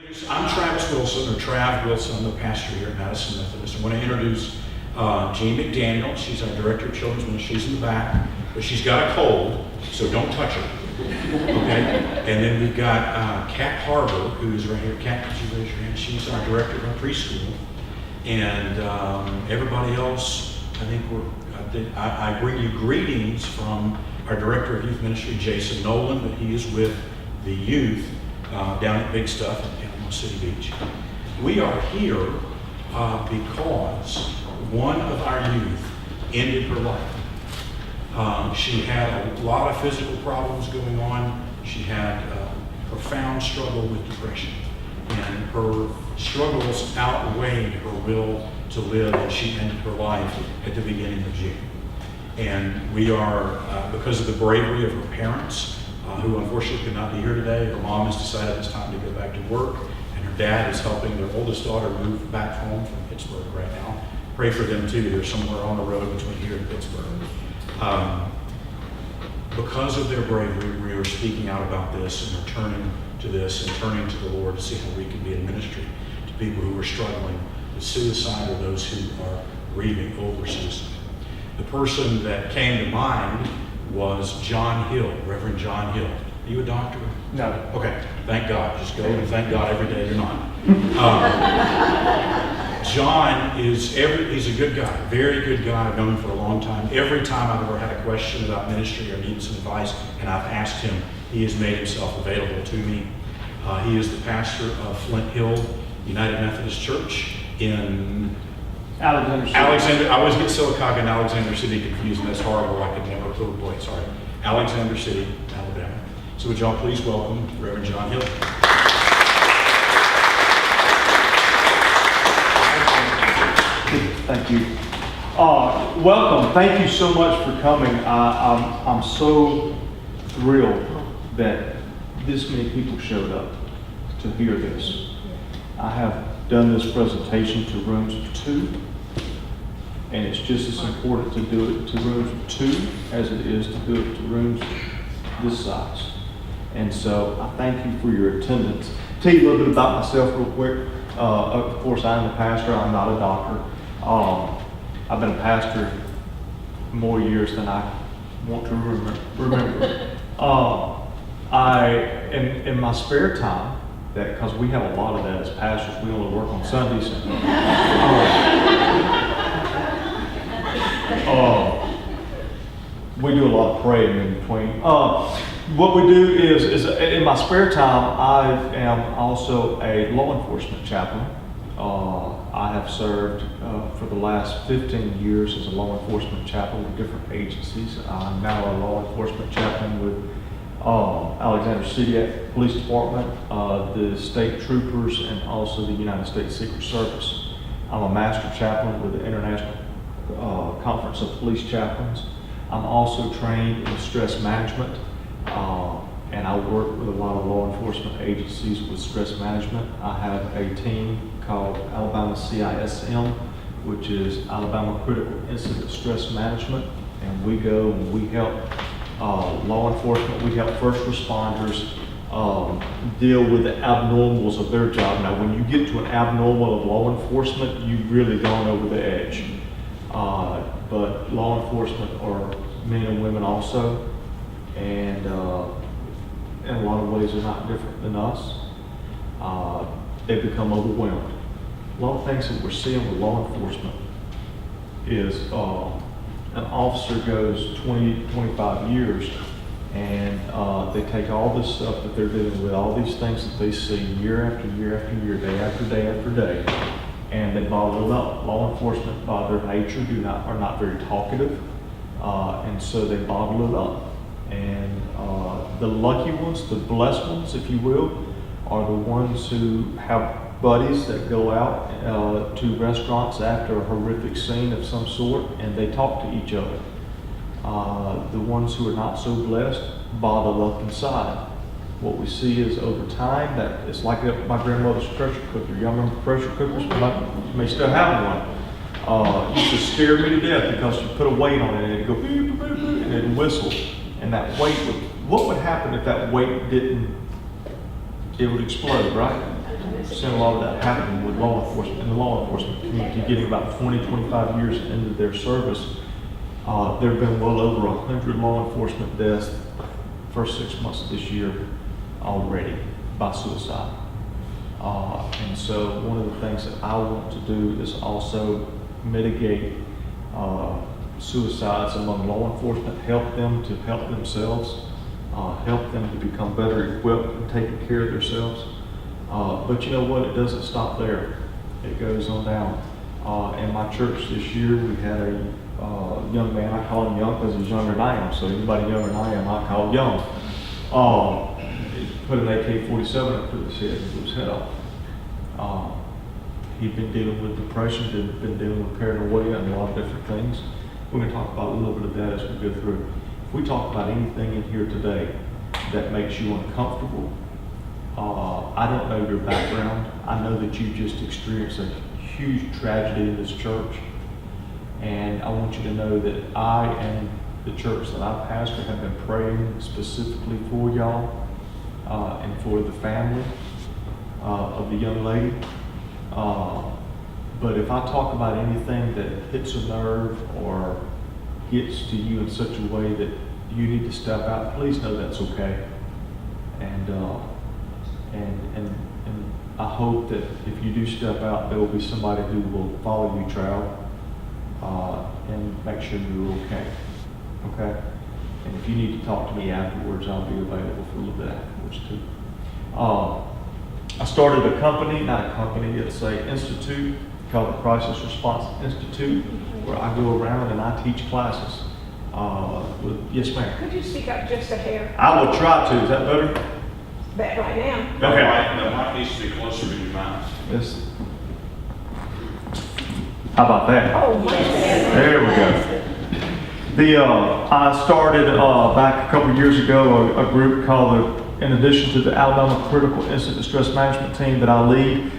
I'm Travis Wilson, or Trav Wilson. I'm the pastor here at Madison Methodist. I want to introduce Jean McDaniel. She's our Director of Children's Ministry. She's in the back, but she's got a cold, so don't touch her. Okay? And then we've got Kat Harbor, who's right here. Kat, could you raise your hand? She's our Director of our preschool. And everybody else, I think I bring you greetings from our Director of Youth Ministry, Jason Nolan, but he is with the youth down at Big Stuff in Panama City Beach. We are here because one of our youth ended her life. She had a lot of physical problems going on. She had a profound struggle with depression, and her struggles outweighed her will to live, and she ended her life at the beginning of June. And we are, because of the bravery of her parents, who unfortunately could not be here today. Her mom has decided it's time to go back to work, and her dad is helping their oldest daughter move back home from Pittsburgh right now. Pray for them too. They're somewhere on the road between here and Pittsburgh. Because of their bravery, we are speaking out about this and are turning to this and turning to the Lord to see how we can be in ministry to people who are struggling with suicide or those who are grieving over suicide. The person that came to mind was John Hill, Reverend John Hill. Are you a doctor? No. Okay, thank God. Just go and thank God every day you're not. John he's a good guy, very good guy. I've known him for a long time. Every time I've ever had a question about ministry or needed some advice, and I've asked him, he has made himself available to me. He is the pastor of Flint Hill United Methodist Church in Alexander. I always get Sylacauga and Alexander City confused, and that's horrible. I could never put a boy. Sorry. Alexander City, Alabama. So would y'all please welcome Reverend John Hill. Thank you. Welcome. Thank you so much for coming. I'm so thrilled that this many people showed up to hear this. I have done this presentation to rooms of 2, and it's just as important to do it to rooms of 2 as it is to do it to rooms this size. And so I thank you for your attendance. Tell you a little bit about myself real quick. Of course, I'm the pastor. I'm not a doctor. I've been a pastor more years than I want to remember. In my spare time, because we have a lot of that as pastors, we only work on Sundays. We do a lot of praying in between. What we do is in my spare time, I am also a law enforcement chaplain. I have served for the last 15 years as a law enforcement chaplain with different agencies. I'm now a law enforcement chaplain with Alexander City Police Department, the state troopers, and also the United States Secret Service. I'm a master chaplain with the International Conference of Police Chaplains. I'm also trained in stress management, and I work with a lot of law enforcement agencies with stress management. I have a team called Alabama CISM, which is Alabama Critical Incident Stress Management, and we go and we help law enforcement, we help first responders deal with the abnormals of their job. Now, when you get to an abnormal of law enforcement, you've really gone over the edge. But law enforcement are men and women also, and in a lot of ways they're not different than us. They become overwhelmed. A lot of things that we're seeing with law enforcement is an officer goes 20, 25 years, and they take all this stuff that they're dealing with, all these things that they see year after year after year, day after day after day, and they bottle it up. Law enforcement, by their nature, are not very talkative, and so they bottle it up. And the lucky ones, the blessed ones, if you will, are the ones who have buddies that go out to restaurants after a horrific scene of some sort, and they talk to each other. The ones who are not so blessed bottle up inside. What we see is over time that it's like my grandmother's pressure cooker. Y'all remember pressure cookers? You may still have one. It used to scare me to death because you put a weight on it and it'd go beep, beep, beep, and it'd whistle. And that weight what would happen if that weight didn't, it would explode, right? seen a lot of that happening with law enforcement, in the law enforcement community, getting about 20, 25 years into their service. There have been well over 100 law enforcement deaths first 6 months of this year already by suicide. And so one of the things that I want to do is also mitigate suicides among law enforcement, help them to help themselves, help them to become better equipped and taking care of themselves. But you know what? It doesn't stop there. It goes on down. In my church this year, we had a young man. I call him young because he's younger than I am. So anybody younger than I am, I call young. Put an AK-47 up to his head and blew his head off. He'd been dealing with depression, been dealing with paranoia and a lot of different things. We're going to talk about a little bit of that as we go through. If we talk about anything in here today that makes you uncomfortable, I don't know your background. I know that you just experienced a huge tragedy in this church. And I want you to know that I and the church that I pastor have been praying specifically for y'all and for the family of the young lady. But if I talk about anything that hits a nerve or gets to you in such a way that you need to step out, please know that's okay. And I hope that if you do step out, there will be somebody who will follow you, child, and make sure you're okay. Okay? And if you need to talk to me afterwards, I'll be available for a little bit afterwards too. I started a company, not a company, it's an institute called the Crisis Response Institute, where I go around and I teach classes. Yes, ma'am. Could you speak up just a hair? I will try to. Is that better? Bet right now. Okay. The mic needs to be closer to your mouth. Yes. How about that? Oh, my God. There we go. I started back a couple years ago a group called, in addition to the Alabama Critical Incident Distress Management Team that I lead,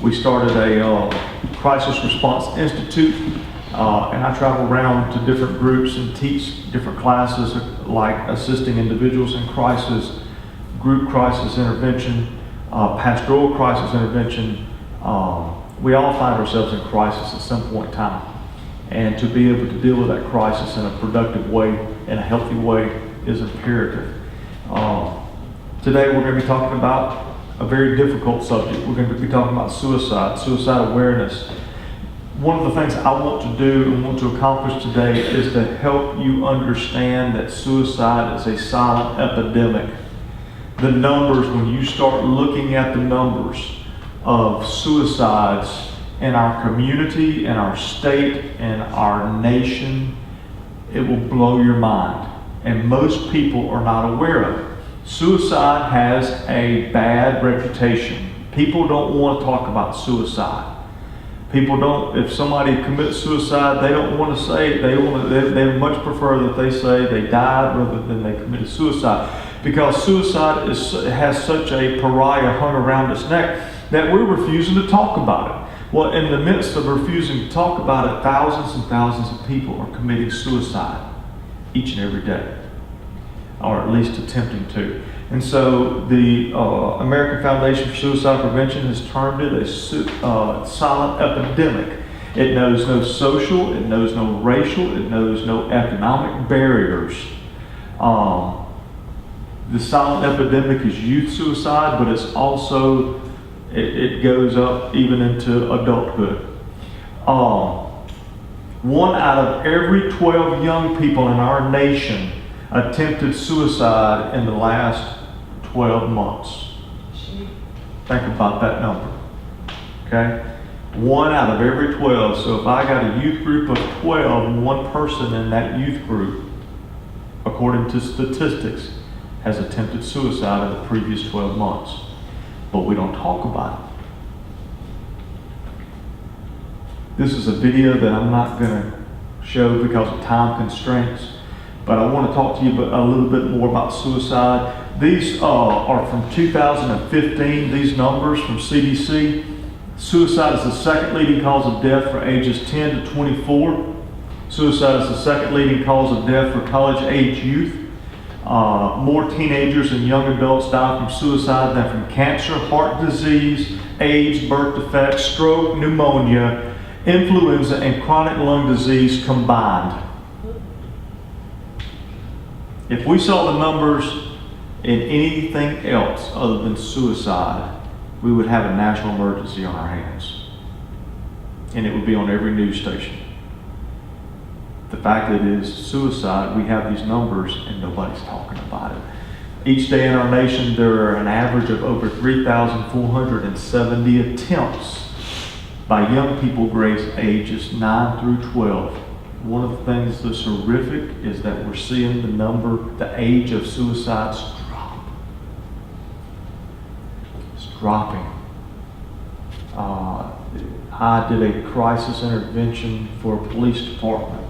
we started a Crisis Response Institute, and I travel around to different groups and teach different classes like assisting individuals in crisis, group crisis intervention, pastoral crisis intervention. We all find ourselves in crisis at some point in time. And to be able to deal with that crisis in a productive way, in a healthy way, is imperative. Today we're going to be talking about a very difficult subject. We're going to be talking about suicide awareness. One of the things I want to do and want to accomplish today is to help you understand that suicide is a silent epidemic. The numbers, when you start looking at the numbers of suicides in our community, in our state, in our nation, it will blow your mind. And most people are not aware of it. Suicide has a bad reputation. People don't want to talk about suicide. People don't, if somebody commits suicide, they don't want to say, they much prefer that they say they died rather than they committed suicide. Because suicide has such a pariah hung around its neck that we're refusing to talk about it. Well, in the midst of refusing to talk about it, thousands and thousands of people are committing suicide each and every day, or at least attempting to. And so the American Foundation for Suicide Prevention has termed it a silent epidemic. It knows no social, it knows no racial, it knows no economic barriers. The silent epidemic is youth suicide, but it's also, it goes up even into adulthood. 1 out of every 12 young people in our nation attempted suicide in the last 12 months. Think about that number. Okay? 1 out of every 12. So if I got a youth group of 12, one person in that youth group, according to statistics, has attempted suicide in the previous 12 months. But we don't talk about it. This is a video that I'm not going to show because of time constraints, but I want to talk to you a little bit more about suicide. These are from 2015, these numbers from CDC. Suicide is the second leading cause of death for ages 10 to 24. Suicide is the second leading cause of death for college-age youth. More teenagers and young adults die from suicide than from cancer, heart disease, AIDS, birth defects, stroke, pneumonia, influenza, and chronic lung disease combined. If we saw the numbers in anything else other than suicide, we would have a national emergency on our hands. And it would be on every news station. The fact that it is suicide, we have these numbers and nobody's talking about it. Each day in our nation, there are an average of over 3,470 attempts by young people grades ages 9 through 12. One of the things that's horrific is that we're seeing the age of suicides drop. It's dropping. I did a crisis intervention for a police department.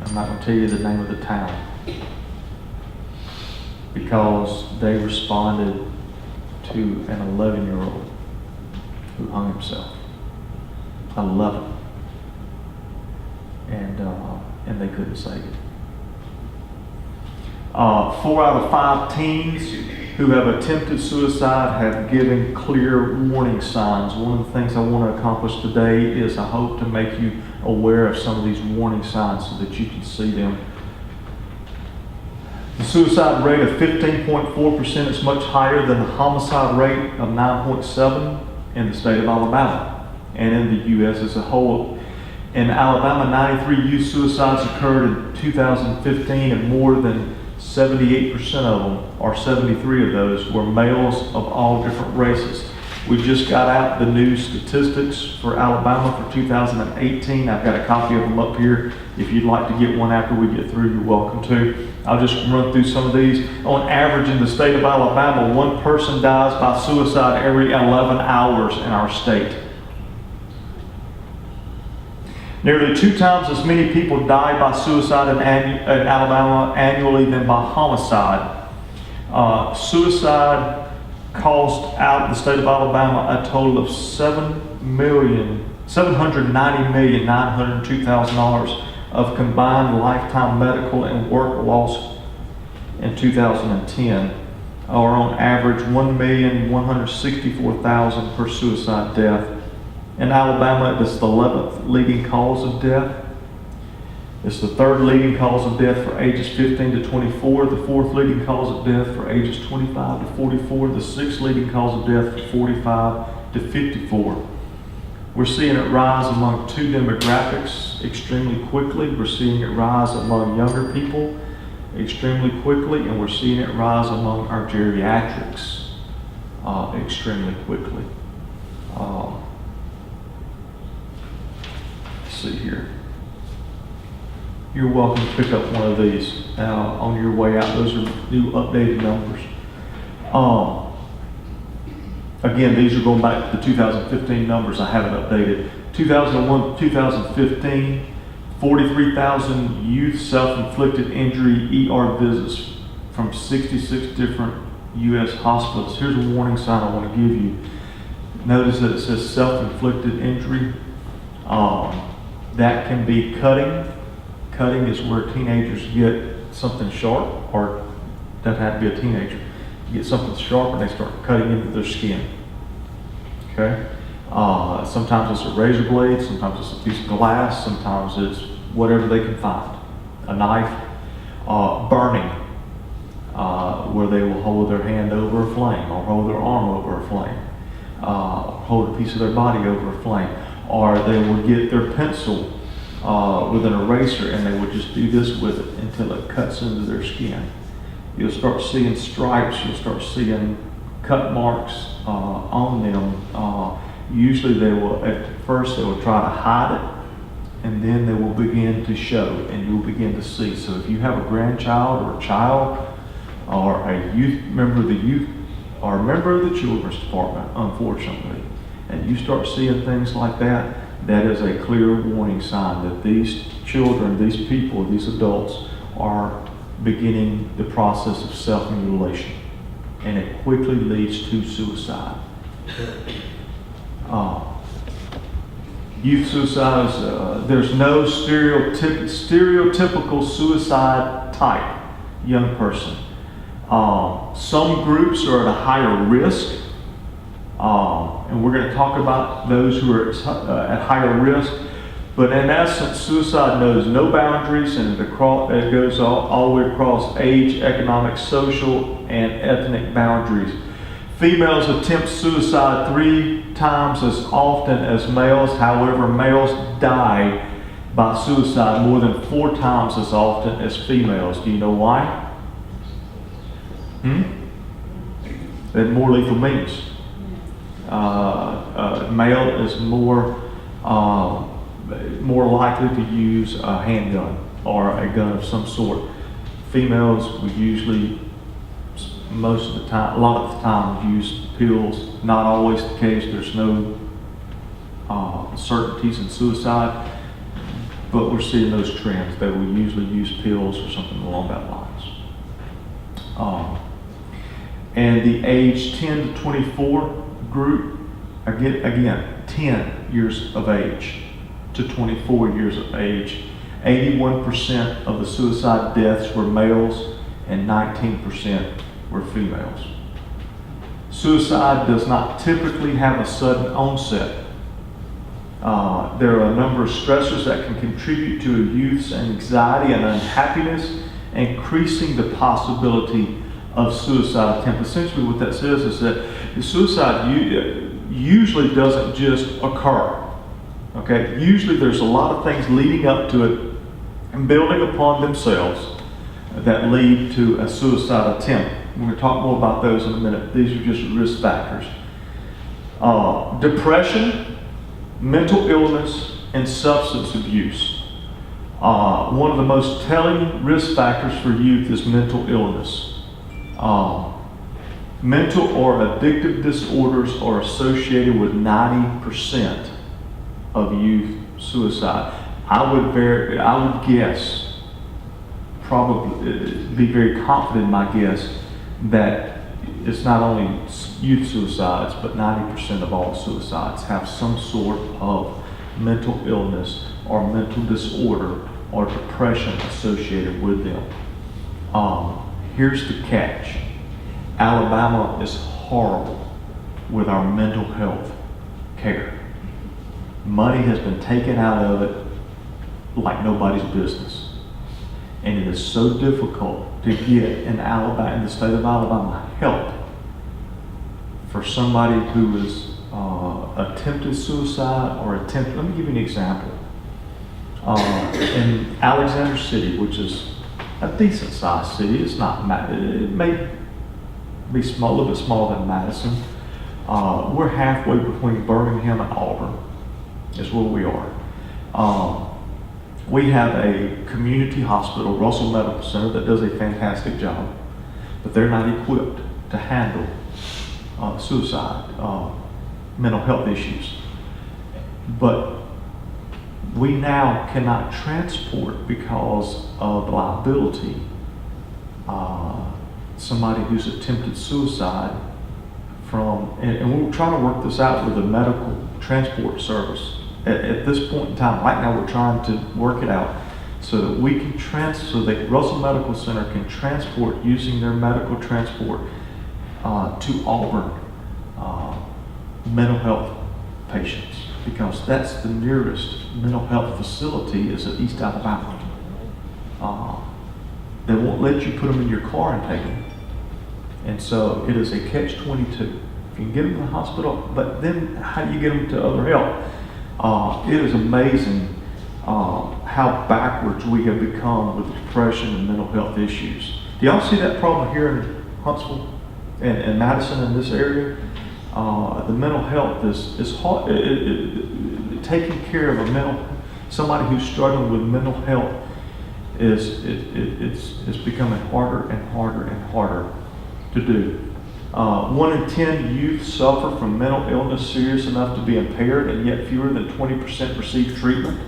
I'm not going to tell you the name of the town, because they responded to an 11-year-old who hung himself. 11. And they couldn't save it. 4 out of 5 teens who have attempted suicide have given clear warning signs. One of the things I want to accomplish today is I hope to make you aware of some of these warning signs so that you can see them. The suicide rate of 15.4% is much higher than the homicide rate of 9.7% in the state of Alabama and in the U.S. as a whole. In Alabama, 93 youth suicides occurred in 2015, and more than 78% of them, or 73 of those, were males of all different races. We just got out the new statistics for Alabama for 2018. I've got a copy of them up here. If you'd like to get one after we get through, you're welcome to. I'll just run through some of these. On average, in the state of Alabama, 1 person dies by suicide every 11 hours in our state. Nearly 2 times as many people die by suicide in Alabama annually than by homicide. Suicide cost out in the state of Alabama a total of $790,902,000 of combined lifetime medical and work loss in 2010, or on average $1,164,000 per suicide death. In Alabama, it's the 11th leading cause of death. It's the 3rd leading cause of death for ages 15 to 24, the 4th leading cause of death for ages 25 to 44, the 6th leading cause of death for 45 to 54. We're seeing it rise among 2 demographics extremely quickly. We're seeing it rise among younger people extremely quickly, and we're seeing it rise among our geriatrics extremely quickly. See here. You're welcome to pick up one of these on your way out. Those are new updated numbers. Again, these are going back to the 2015 numbers. I haven't updated. 2001 to 2015, 43,000 youth self-inflicted injury ER visits from 66 different U.S. hospitals. Here's a warning sign I want to give you. Notice that it says self-inflicted injury. That can be cutting. Cutting is where teenagers get something sharp, or doesn't have to be a teenager. You get something sharp and they start cutting into their skin. Okay? Sometimes it's a razor blade, sometimes it's a piece of glass, sometimes it's whatever they can find. A knife. Burning, where they will hold their hand over a flame, or hold their arm over a flame, hold a piece of their body over a flame. Or they will get their pencil with an eraser and they will just do this with it until it cuts into their skin. You'll start seeing stripes, you'll start seeing cut marks on them. Usually at first they will try to hide it, and then they will begin to show, and you'll begin to see. So if you have a grandchild or a child or a member of the children's department, unfortunately, and you start seeing things like that, that is a clear warning sign that these children, these people, these adults are beginning the process of self-mutilation, and it quickly leads to suicide. Youth suicides, there's no stereotypical suicide type young person. Some groups are at a higher risk, and we're going to talk about those who are at higher risk. But in essence, suicide knows no boundaries, and it goes all the way across age, economic, social, and ethnic boundaries. Females attempt suicide 3 times as often as males. However, males die by suicide more than 4 times as often as females. Do you know why? They have more lethal means. Male is more likely to use a handgun or a gun of some sort. Females would usually, most of the time, a lot of the time, use pills. Not always the case. There's no certainties in suicide, but we're seeing those trends. They will usually use pills or something along that lines. And the age 10 to 24 group, again, 10 years of age to 24 years of age, 81% of the suicide deaths were males and 19% were females. Suicide does not typically have a sudden onset. There are a number of stressors that can contribute to a youth's anxiety and unhappiness, increasing the possibility of suicide attempt. Essentially what that says is that suicide usually doesn't just occur. Okay? Usually there's a lot of things leading up to it and building upon themselves that lead to a suicide attempt. We're going to talk more about those in a minute. These are just risk factors. Depression, mental illness, and substance abuse. One of the most telling risk factors for youth is mental illness. Mental or addictive disorders are associated with 90% of youth suicide. I would guess, probably be very confident in my guess, that it's not only youth suicides, but 90% of all suicides have some sort of mental illness or mental disorder or depression associated with them. Here's the catch. Alabama is horrible with our mental health care. Money has been taken out of it like nobody's business. And it is so difficult to get in the state of Alabama, help for somebody who is attempted suicide or let me give you an example. In Alexander City, which is a decent sized city, it may be a little bit smaller than Madison. We're halfway between Birmingham and Auburn, is where we are. We have a community hospital, Russell Medical Center, that does a fantastic job, but they're not equipped to handle suicide, mental health issues. But we now cannot transport, because of liability, somebody who's attempted suicide and we're trying to work this out with the medical transport service. At this point in time, right now, we're trying to work it out so that we can so that Russell Medical Center can transport using their medical transport to Auburn mental health patients, because that's the nearest mental health facility is at East Alabama. They won't let you put them in your car and take them. And so it is a catch-22. If you can get them to the hospital, but then how do you get them to other help? It is amazing how backwards we have become with depression and mental health issues. Do y'all see that problem here in Huntsville and Madison in this area? The mental health is hard. Taking care of somebody who's struggling with mental health it's becoming harder and harder and harder to do. 1 in 10 youth suffer from mental illness serious enough to be impaired, and yet fewer than 20% receive treatment.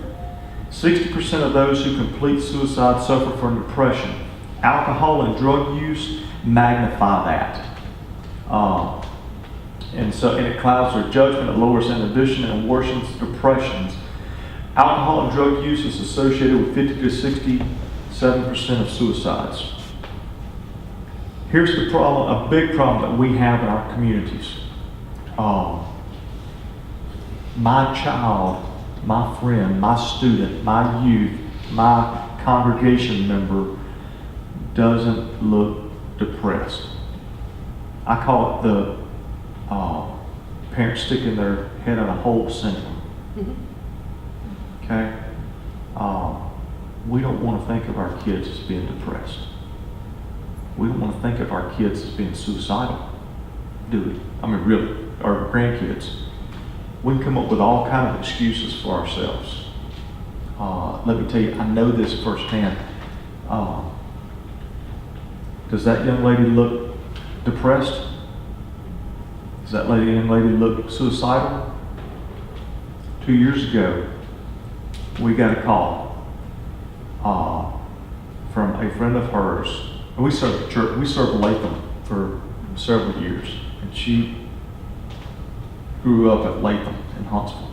60% of those who complete suicide suffer from depression. Alcohol and drug use magnify that. And it clouds their judgment, it lowers inhibition, and worsens depressions. Alcohol and drug use is associated with 50 to 67% of suicides. Here's the problem, a big problem that we have in our communities. My child, my friend, my student, my youth, my congregation member doesn't look depressed. I call it the parents sticking their head in a hole syndrome. Okay? We don't want to think of our kids as being depressed. We don't want to think of our kids as being suicidal, do we? I mean, really, our grandkids. We can come up with all kinds of excuses for ourselves. Let me tell you, I know this firsthand. Does that young lady look depressed? Does that young lady look suicidal? 2 years ago, we got a call from a friend of hers. We served the church. We served Latham for several years, and she grew up at Latham in Huntsville.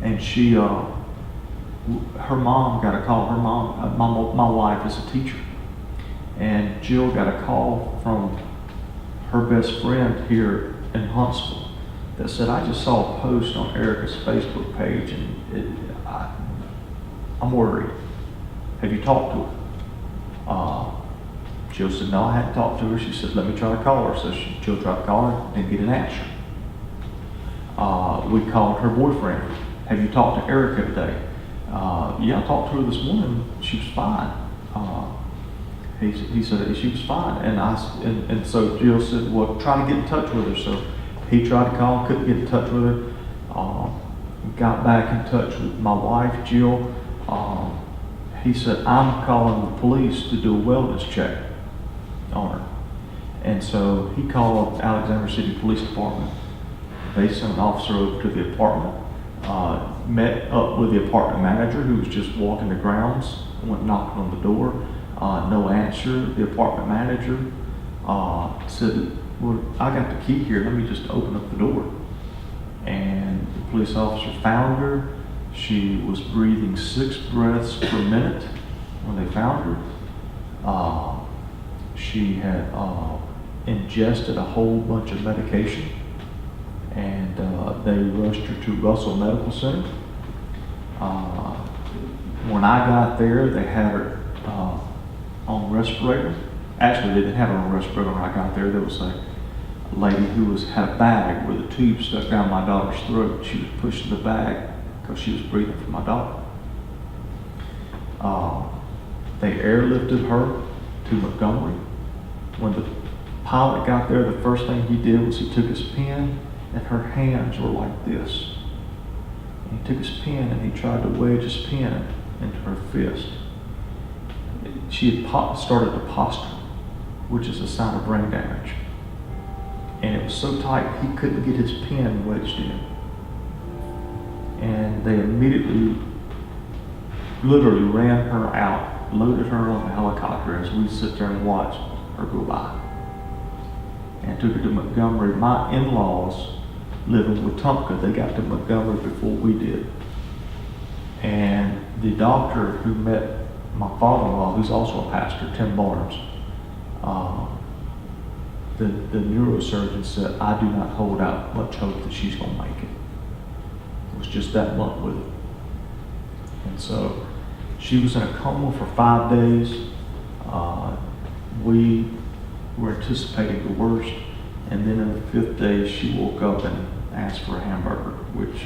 And she, her mom got a call. Her mom, my wife is a teacher, and Jill got a call from her best friend here in Huntsville that said, "I just saw a post on Erica's Facebook page, and I'm worried. Have you talked to her?" Jill said, "No, I hadn't talked to her." She said, "Let me try to call her." So Jill tried to call her, didn't get an answer. We called her boyfriend. "Have you talked to Erica today?" "Yeah, I talked to her this morning. She was fine." He said she was fine, and so Jill said, "Well, try to get in touch with her." So he tried to call, couldn't get in touch with her. Got back in touch with my wife, Jill. He said, "I'm calling the police to do a wellness check on her." And so he called Alexander City Police Department. They sent an officer over to the apartment, met up with the apartment manager who was just walking the grounds, went knocking on the door, no answer. The apartment manager said, "Well, I got the key here, let me just open up the door." And the police officer found her. She was breathing 6 breaths per minute when they found her. She had ingested a whole bunch of medication, and they rushed her to Russell Medical Center. When I got there, they had her on respirator. Actually, they didn't have her on respirator when I got there. There was a lady who had a bag with a tube stuck down my daughter's throat. She was pushing the bag because she was breathing for my daughter. They airlifted her to Montgomery. When the pilot got there, the first thing he did was he took his pen, and her hands were like this. And he took his pen and he tried to wedge his pen into her fist. She had started to posture, which is a sign of brain damage. And it was so tight he couldn't get his pen wedged in. And they immediately, literally ran her out, loaded her on the helicopter as we sit there and watch her go by, and took her to Montgomery. My in-laws live in Wetumpka. They got to Montgomery before we did. And the doctor who met my father-in-law, who's also a pastor, Tim Barnes, the neurosurgeon said, "I do not hold out much hope that she's going to make it." It was just that blunt with it. And so she was in a coma for 5 days. We were anticipating the worst. And then in the 5th day, she woke up and asked for a hamburger, which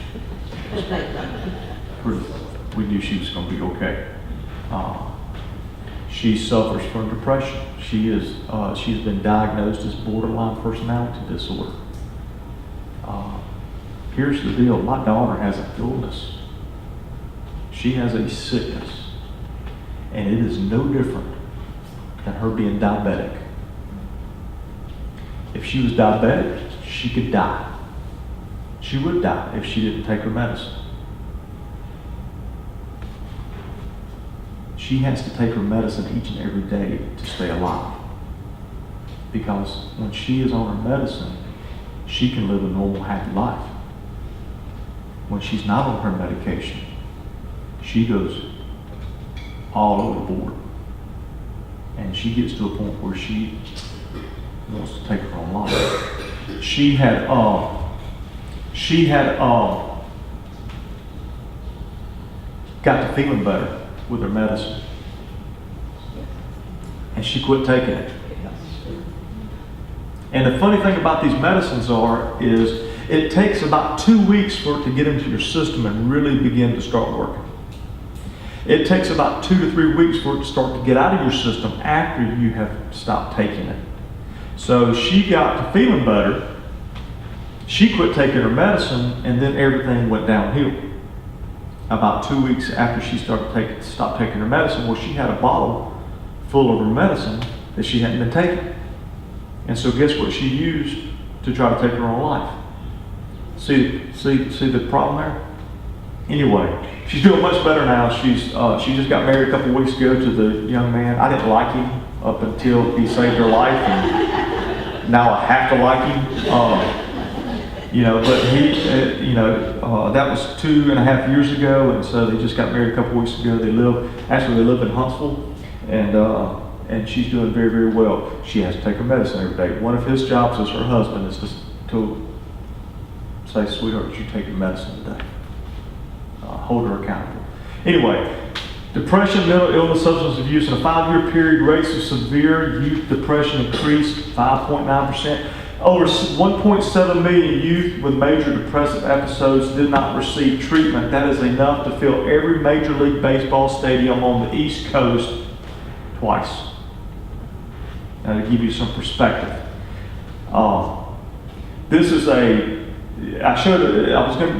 we knew she was going to be okay. She suffers from depression. She's been diagnosed as borderline personality disorder. Here's the deal. My daughter has an illness. She has a sickness, and it is no different than her being diabetic. If she was diabetic, she could die. She would die if she didn't take her medicine. She has to take her medicine each and every day to stay alive. Because when she is on her medicine, she can live a normal, happy life. When she's not on her medication, she goes all over the board. And she gets to a point where she wants to take her own life. She had got to feeling better with her medicine, and she quit taking it. And the funny thing about these medicines is it takes about 2 weeks for it to get into your system and really begin to start working. It takes about 2 to 3 weeks for it to start to get out of your system after you have stopped taking it. So she got to feeling better. She quit taking her medicine, and then everything went downhill. About 2 weeks after she stopped taking her medicine, well, she had a bottle full of her medicine that she hadn't been taking. And so guess what she used to try to take her own life? See the problem there? Anyway, she's doing much better now. She just got married a couple weeks ago to the young man. I didn't like him up until he saved her life, and now I have to like him. But he, that was 2.5 years ago, and so they just got married a couple weeks ago. They live in Huntsville, and she's doing very, very well. She has to take her medicine every day. One of his jobs as her husband is to say, sweetheart, you take your medicine today. Hold her accountable. Anyway, depression, mental illness, substance abuse, in a 5-year period, rates of severe youth depression increased 5.9%. Over 1.7 million youth with major depressive episodes did not receive treatment. That is enough to fill every Major League Baseball stadium on the East Coast twice. Now, to give you some perspective,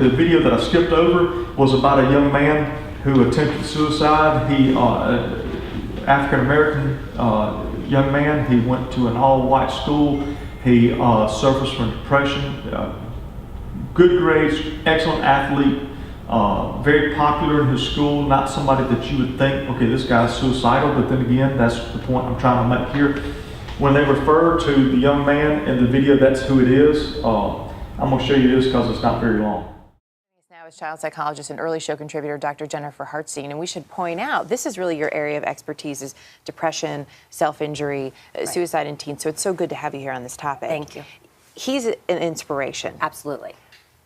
the video that I skipped over was about a young man who attempted suicide. He, African American young man, he went to an all-white school. He suffers from depression, good grades, excellent athlete, very popular in his school, not somebody that you would think, okay, this guy's suicidal, but then again, that's the point I'm trying to make here. When they refer to the young man in the video, that's who it is. I'm going to show you this because it's not very long. Now is child psychologist and early show contributor Dr. Jennifer Hartstein, and we should point out this is really your area of expertise is depression, self-injury, suicide in teens. So it's so good to have you here on this topic. Thank you. He's an inspiration. Absolutely.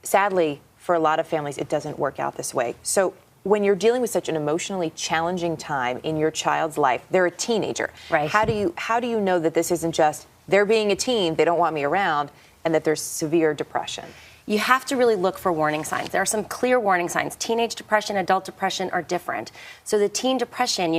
Sadly, for a lot of families, it doesn't work out this way. So when you're dealing with such an emotionally challenging time in your child's life, they're a teenager. Right. How do you know that this isn't just they're being a teen, they don't want me around, and that there's severe depression? You have to really look for warning signs. There are some clear warning signs. Teenage depression, adult depression are different. So the teen depression,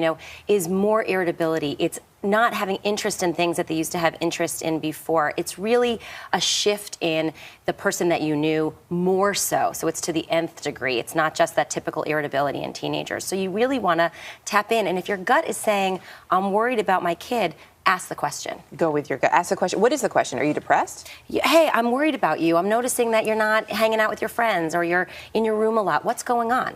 is more irritability. It's not having interest in things that they used to have interest in before. It's really a shift in the person that you knew more so. So it's to the nth degree. It's not just that typical irritability in teenagers. So you really want to tap in. And if your gut is saying, I'm worried about my kid, ask the question. Go with your gut. Ask the question. What is the question? Are you depressed? Hey, I'm worried about you. I'm noticing that you're not hanging out with your friends or you're in your room a lot. What's going on?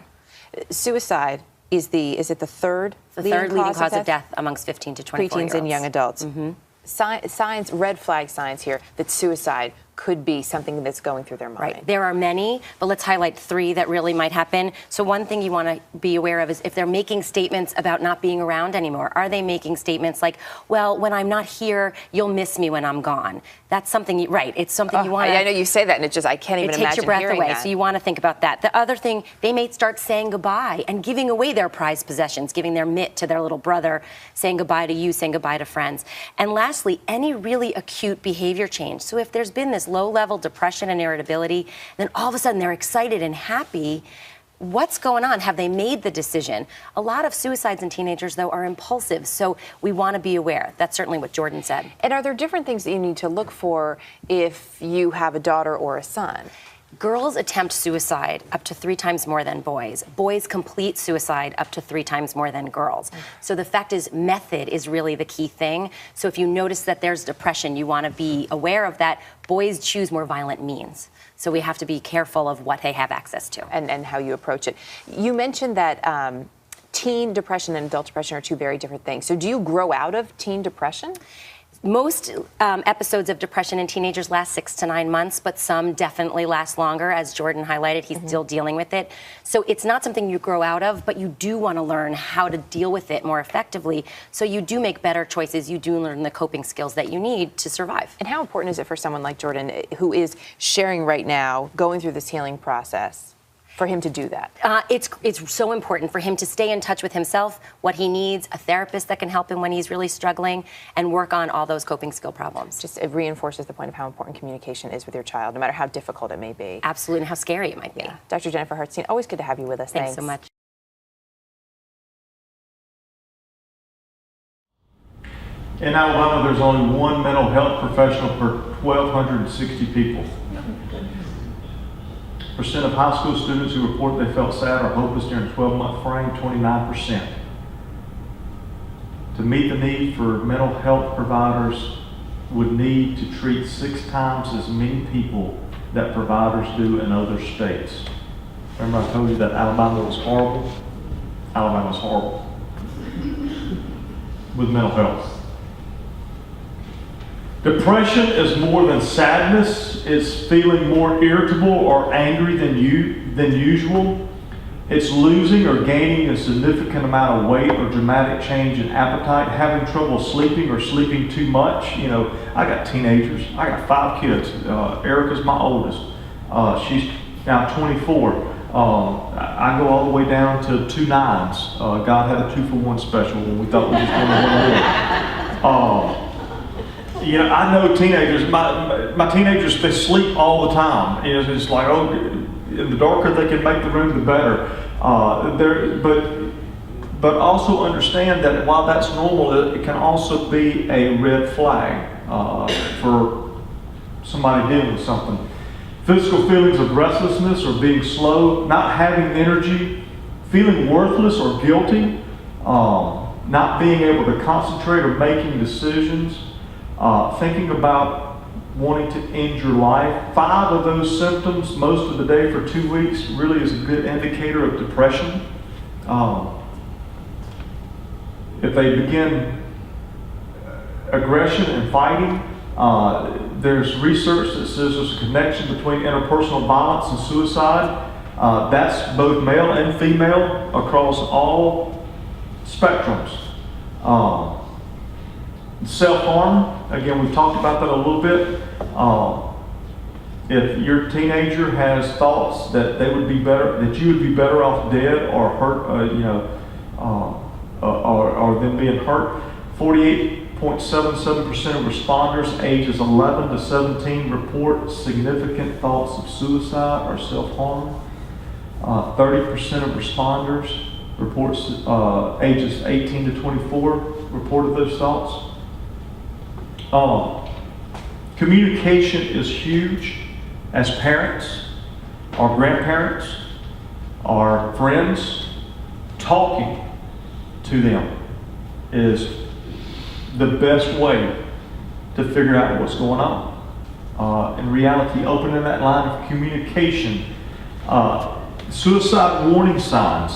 Suicide is it the third leading cause of death amongst 15 to 24-year-olds. Preteens and young adults. Mm-hmm. Signs, red flag signs here that suicide could be something that's going through their mind. Right. There are many, but let's highlight 3 that really might happen. So one thing you want to be aware of is if they're making statements about not being around anymore. Are they making statements like, well, when I'm not here, you'll miss me when I'm gone? That's something, it's something you want to... I know you say that, and I can't even imagine hearing that. It takes your breath away, so you want to think about that. The other thing, they may start saying goodbye and giving away their prized possessions, giving their mitt to their little brother, saying goodbye to you, saying goodbye to friends. And lastly, any really acute behavior change. So if there's been this low-level depression and irritability, then all of a sudden they're excited and happy. What's going on? Have they made the decision? A lot of suicides in teenagers, though, are impulsive, so we want to be aware. That's certainly what Jordan said. And are there different things that you need to look for if you have a daughter or a son? Girls attempt suicide up to 3 times more than boys. Boys complete suicide up to 3 times more than girls. So the fact is, method is really the key thing. So if you notice that there's depression, you want to be aware of that. Boys choose more violent means. So we have to be careful of what they have access to. And how you approach it. You mentioned that teen depression and adult depression are 2 very different things. So do you grow out of teen depression? Most episodes of depression in teenagers last 6 to 9 months, but some definitely last longer. As Jordan highlighted, he's still dealing with it. So it's not something you grow out of, but you do want to learn how to deal with it more effectively. So you do make better choices. You do learn the coping skills that you need to survive. And how important is it for someone like Jordan, who is sharing right now, going through this healing process, for him to do that? It's so important for him to stay in touch with himself, what he needs, a therapist that can help him when he's really struggling, and work on all those coping skill problems. Just it reinforces the point of how important communication is with your child, no matter how difficult it may be. Absolutely, and how scary it might be. Yeah. Dr. Jennifer Hartstein, always good to have you with us. Thanks so much. In Alabama, there's only one mental health professional per 1,260 people. Percent of high school students who report they felt sad or hopeless during a 12-month frame, 29%. To meet the need for mental health providers would need to treat 6 times as many people that providers do in other states. Remember I told you that Alabama was horrible? Alabama's horrible with mental health. Depression is more than sadness. It's feeling more irritable or angry than usual. It's losing or gaining a significant amount of weight or dramatic change in appetite, having trouble sleeping or sleeping too much. You know, I got teenagers. I got 5 kids. Erica's my oldest. She's now 24. I go all the way down to 2 9s. God had a 2-for-1 special when we thought we was going to one more. You know, I know teenagers, my teenagers, they sleep all the time. You know, it's like, oh, the darker they can make the room, the better. But also understand that while that's normal, it can also be a red flag for somebody dealing with something. Physical feelings of restlessness or being slow, not having energy, feeling worthless or guilty, not being able to concentrate or making decisions. Thinking about wanting to end your life. 5 of those symptoms most of the day for 2 weeks really is a good indicator of depression. If they begin aggression and fighting, there's research that says there's a connection between interpersonal violence and suicide. That's both male and female across all spectrums. Self-harm, again, we've talked about that a little bit. If your teenager has thoughts that they would be better, that you would be better off dead or hurt, or them being hurt, 48.77% of responders ages 11 to 17 report significant thoughts of suicide or self-harm. 30% of responders reports ages 18 to 24 reported those thoughts. Communication is huge. As parents, our grandparents, our friends, talking to them is the best way to figure out what's going on. In reality, opening that line of communication. Suicide warning signs.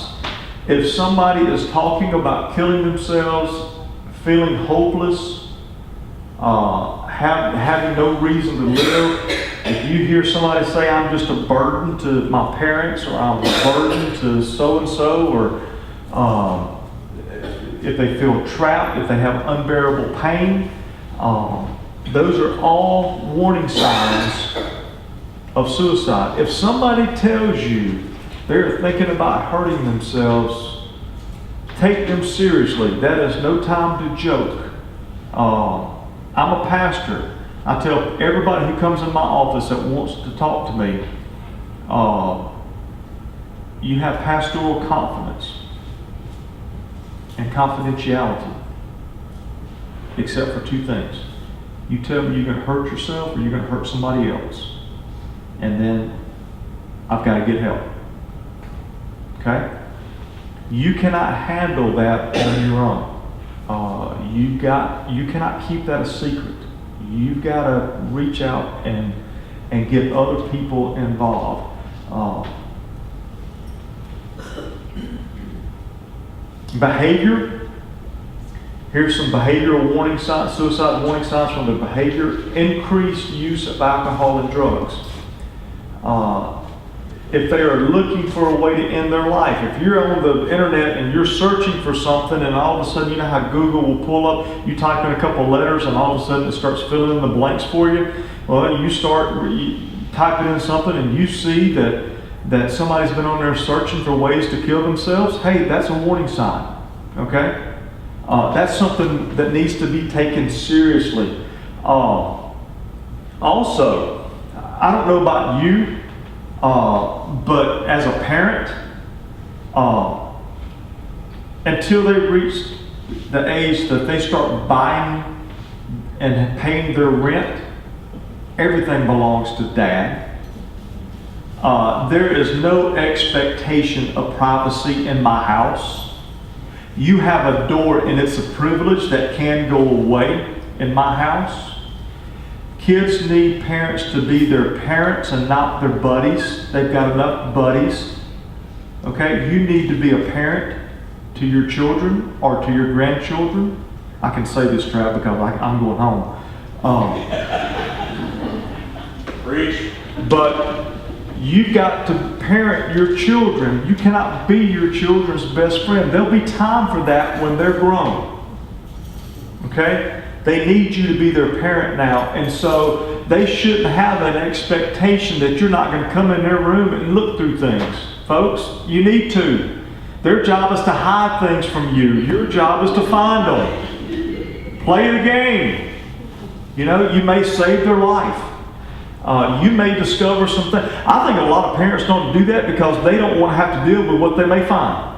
If somebody is talking about killing themselves, feeling hopeless, having no reason to live, if you hear somebody say, I'm just a burden to my parents, or I'm a burden to so-and-so, or if they feel trapped, if they have unbearable pain, those are all warning signs of suicide. If somebody tells you they're thinking about hurting themselves, take them seriously. That is no time to joke. I'm a pastor. I tell everybody who comes in my office that wants to talk to me, you have pastoral confidence and confidentiality, except for 2 things. You tell me you're going to hurt yourself or you're going to hurt somebody else. And then I've got to get help. Okay? You cannot handle that on your own. You cannot keep that a secret. You've got to reach out and get other people involved. Behavior. Here's some behavioral warning signs, suicide warning signs from the behavior: increased use of alcohol and drugs. If they are looking for a way to end their life, if you're on the internet and you're searching for something, and all of a sudden, you know how Google will pull up, you type in a couple letters and all of a sudden it starts filling in the blanks for you. Well, you start typing in something and you see that somebody's been on there searching for ways to kill themselves. Hey, that's a warning sign, okay? That's something that needs to be taken seriously. Also, I don't know about you, but as a parent, until they reach the age that they start buying and paying their rent, everything belongs to dad. There is no expectation of privacy in my house. You have a door, and it's a privilege that can go away in my house. Kids need parents to be their parents and not their buddies. They've got enough buddies. Okay? You need to be a parent to your children or to your grandchildren. I can say this, Trav, because I'm going home. Preach. But you've got to parent your children. You cannot be your children's best friend. There'll be time for that when they're grown. Okay? They need you to be their parent now. And so they shouldn't have an expectation that you're not going to come in their room and look through things. Folks, you need to. Their job is to hide things from you. Your job is to find them. Play the game. You know, you may save their life. You may discover something. I think a lot of parents don't do that because they don't want to have to deal with what they may find.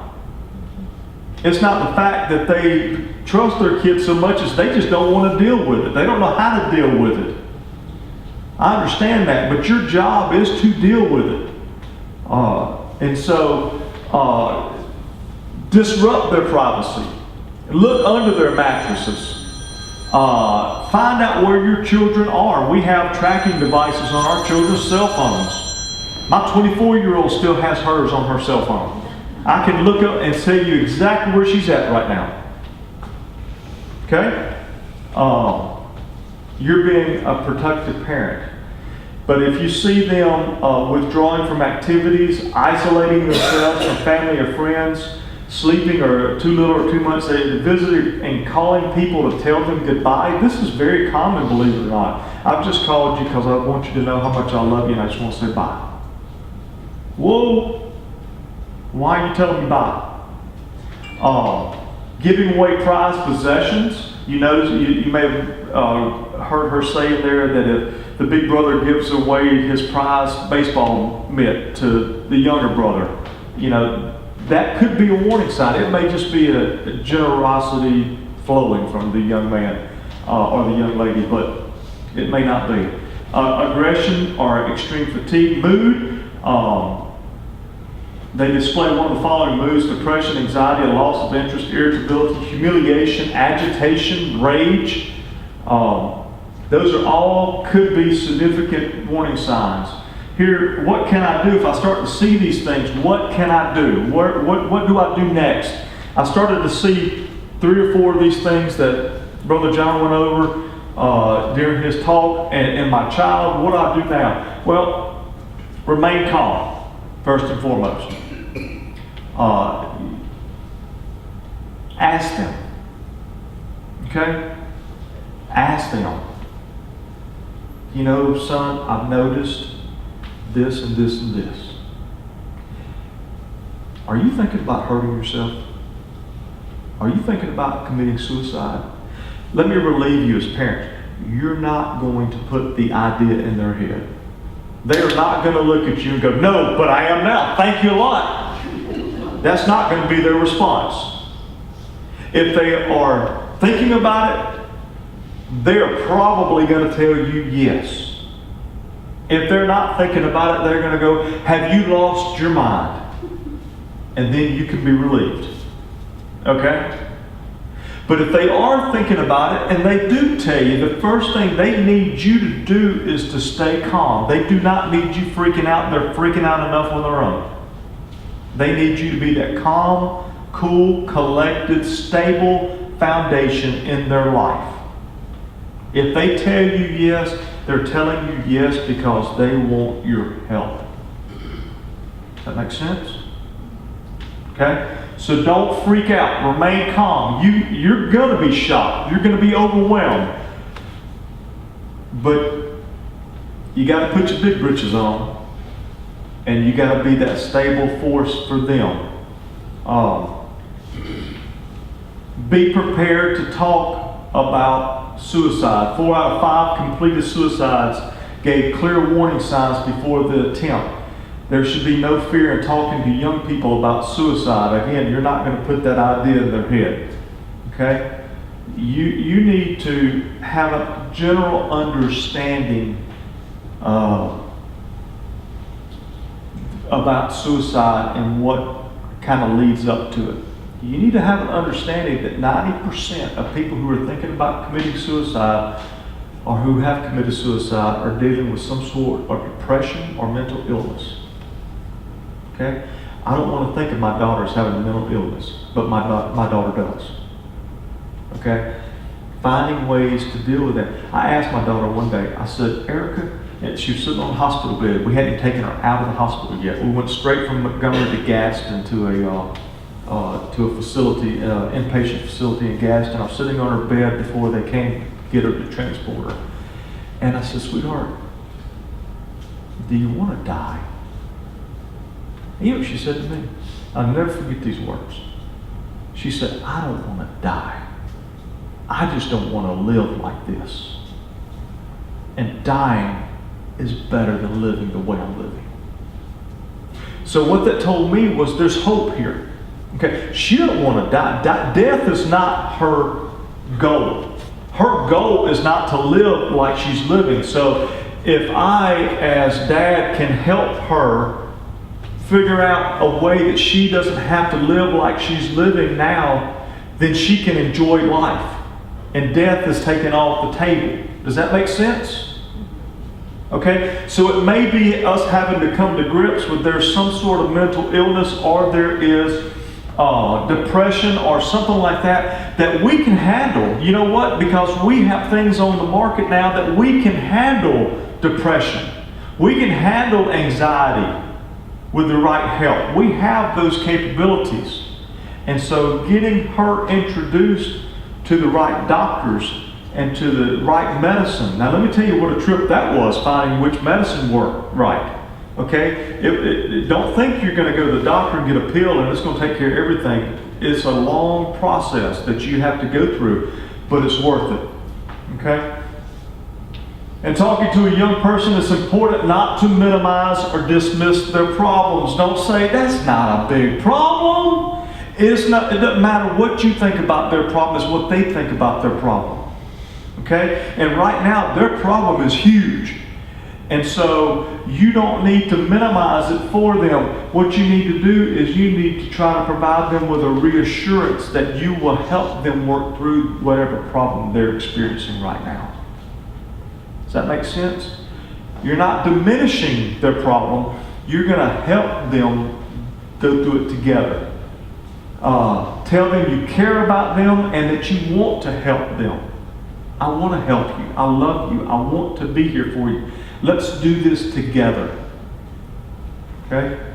It's not the fact that they trust their kids so much as they just don't want to deal with it. They don't know how to deal with it. I understand that, but your job is to deal with it. And so, disrupt their privacy. Look under their mattresses. Find out where your children are. We have tracking devices on our children's cell phones. My 24-year-old still has hers on her cell phone. I can look up and tell you exactly where she's at right now. Okay? You're being a protective parent. But if you see them withdrawing from activities, isolating themselves from family or friends, sleeping or too little or too much, they visited and calling people to tell them goodbye. This is very common, believe it or not. I've just called you because I want you to know how much I love you and I just want to say bye. Whoa! Why are you telling me bye? Giving away prized possessions. You notice, you may have heard her say there that if the big brother gives away his prized baseball mitt to the younger brother, you know, that could be a warning sign. It may just be a generosity flowing from the young man or the young lady, but it may not be. Aggression or extreme fatigue. Mood. They display one of the following moods: depression, anxiety, a loss of interest, irritability, humiliation, agitation, rage. Those are all could be significant warning signs. Here, what can I do if I start to see these things? What can I do? What do I do next? I started to see 3 or 4 of these things that Brother John went over during his talk, and my child, what do I do now? Well, remain calm, first and foremost. Ask them. Okay? Ask them. You know, son, I've noticed this and this and this. Are you thinking about hurting yourself? Are you thinking about committing suicide? Let me relieve you as parents. You're not going to put the idea in their head. They are not going to look at you and go, no, but I am now. Thank you a lot. That's not going to be their response. If they are thinking about it, they're probably going to tell you yes. If they're not thinking about it, they're going to go, have you lost your mind? And then you can be relieved. Okay? But if they are thinking about it, and they do tell you, the first thing they need you to do is to stay calm. They do not need you freaking out. They're freaking out enough on their own. They need you to be that calm, cool, collected, stable, foundation in their life. If they tell you yes, they're telling you yes because they want your help. Does that make sense? Okay? So don't freak out. Remain calm. You're going to be shocked. You're going to be overwhelmed. But you got to put your big britches on. And you got to be that stable force for them. Be prepared to talk about suicide. 4 out of 5 completed suicides gave clear warning signs before the attempt. There should be no fear in talking to young people about suicide. Again, you're not going to put that idea in their head. Okay? You need to have a general understanding about suicide and what kind of leads up to it. You need to have an understanding that 90% of people who are thinking about committing suicide or who have committed suicide are dealing with some sort of depression or mental illness. Okay? I don't want to think of my daughter as having a mental illness, but my daughter does. Okay? Finding ways to deal with that. I asked my daughter one day, I said, Erica, and she was sitting on a hospital bed. We hadn't taken her out of the hospital yet. We went straight from Montgomery to Gaston to a facility, inpatient facility in Gaston. I was sitting on her bed before they came to get her to transport her. And I said, sweetheart, do you want to die? And you know what she said to me? I'll never forget these words. She said, I don't want to die. I just don't want to live like this. And dying is better than living the way I'm living. So what that told me was there's hope here. Okay, she don't want to die. Death is not her goal. Her goal is not to live like she's living. So if I, as dad, can help her figure out a way that she doesn't have to live like she's living now, then she can enjoy life. And death is taken off the table. Does that make sense? Okay, so it may be us having to come to grips with there's some sort of mental illness or there is depression or something like that we can handle. You know what? Because we have things on the market now that we can handle depression. We can handle anxiety with the right help. We have those capabilities. And so getting her introduced to the right doctors and to the right medicine. Now let me tell you what a trip that was, finding which medicine worked right. Okay? Don't think you're going to go to the doctor and get a pill and it's going to take care of everything. It's a long process that you have to go through, but it's worth it. Okay? And talking to a young person, it's important not to minimize or dismiss their problems. Don't say, that's not a big problem. It doesn't matter what you think about their problem, it's what they think about their problem. Okay? And right now, their problem is huge. And so you don't need to minimize it for them. What you need to do is you need to try to provide them with a reassurance that you will help them work through whatever problem they're experiencing right now. Does that make sense? You're not diminishing their problem. You're going to help them go through it together. Tell them you care about them and that you want to help them. I want to help you. I love you. I want to be here for you. Let's do this together. Okay?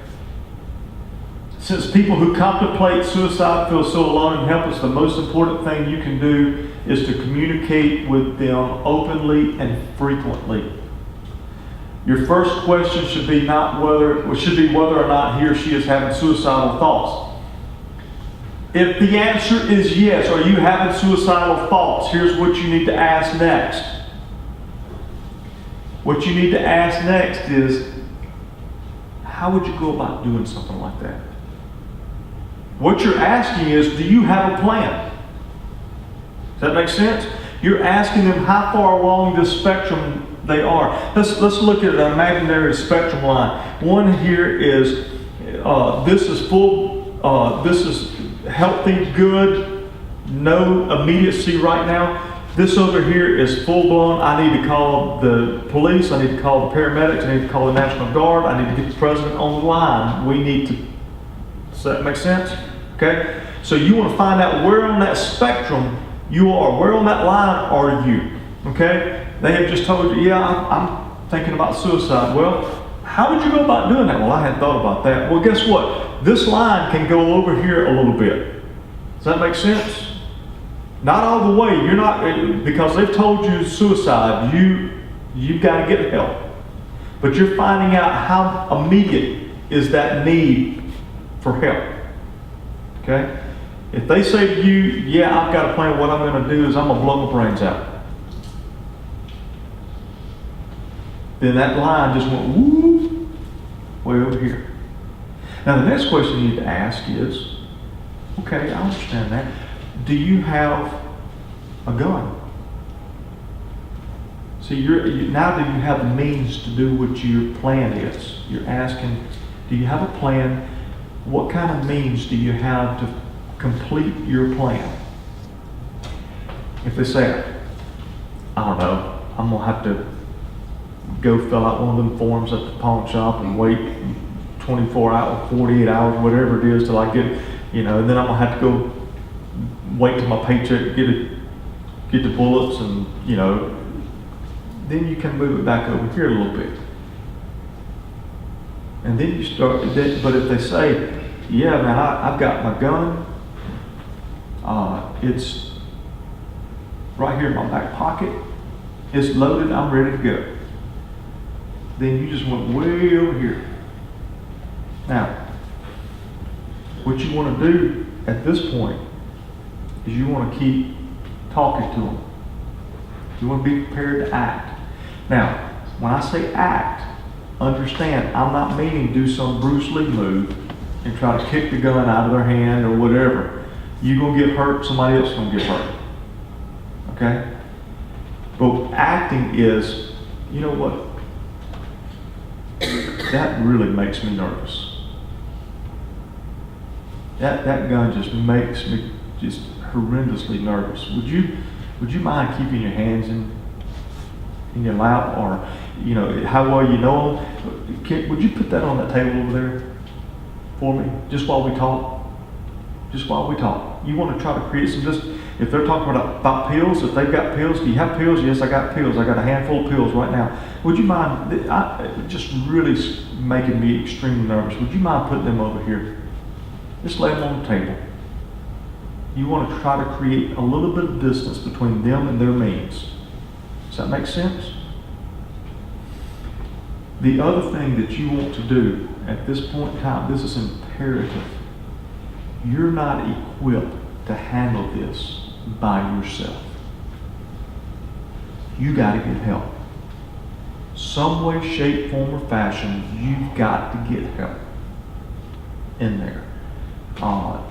Since people who contemplate suicide feel so alone and helpless, the most important thing you can do is to communicate with them openly and frequently. Your first question should be whether or not he or she is having suicidal thoughts. If the answer is yes, are you having suicidal thoughts? Here's what you need to ask next. What you need to ask next is, how would you go about doing something like that? What you're asking is, do you have a plan? Does that make sense? You're asking them how far along this spectrum they are. Let's look at an imaginary spectrum line. One here is, this is full, this is healthy, good, no immediacy right now. This over here is full-blown. I need to call the police. I need to call the paramedics. I need to call the National Guard. I need to get the president on the line. We need to... Does that make sense? Okay? So you want to find out where on that spectrum you are, where on that line are you, okay? They have just told you, yeah, I'm thinking about suicide. Well, how would you go about doing that? Well, I hadn't thought about that. Well, guess what? This line can go over here a little bit. Does that make sense? Not all the way. You're not, because they've told you suicide, you've got to get help. But you're finding out how immediate is that need for help. Okay? If they say to you, yeah, I've got a plan, what I'm going to do is I'm going to blow my brains out. Then that line just went woo, way over here. Now the next question you need to ask is, okay, I understand that. Do you have a gun? See, now do you have the means to do what your plan is? You're asking, do you have a plan? What kind of means do you have to complete your plan? If they say, I don't know, I'm going to have to go fill out one of them forms at the pawn shop and wait 24 hours, 48 hours, whatever it is till I get, and then I'm going to have to go wait till my paycheck, get the bullets and, then you can move it back over here a little bit. And then you start, but if they say, yeah, man, I've got my gun, it's right here in my back pocket, it's loaded, I'm ready to go. Then you just went way over here. Now, what you want to do at this point is you want to keep talking to them. You want to be prepared to act. Now, when I say act, understand, I'm not meaning do some Bruce Lee move and try to kick the gun out of their hand or whatever. You're going to get hurt, somebody else is going to get hurt. Okay? But acting is, you know what? That really makes me nervous. That gun just makes me just horrendously nervous. Would you mind keeping your hands in your lap, or how well you know them? Would you put that on that table over there for me, just while we talk? Just while we talk. You want to try to create some. If they're talking about pills, if they've got pills, do you have pills? Yes, I got pills. I got a handful of pills right now. Would you mind? Just really making me extremely nervous. Would you mind putting them over here? Just lay them on the table. You want to try to create a little bit of distance between them and their means. Does that make sense? The other thing that you want to do at this point in time, this is imperative. You're not equipped to handle this by yourself. You got to get help. Some way, shape, form, or fashion, you've got to get help in there.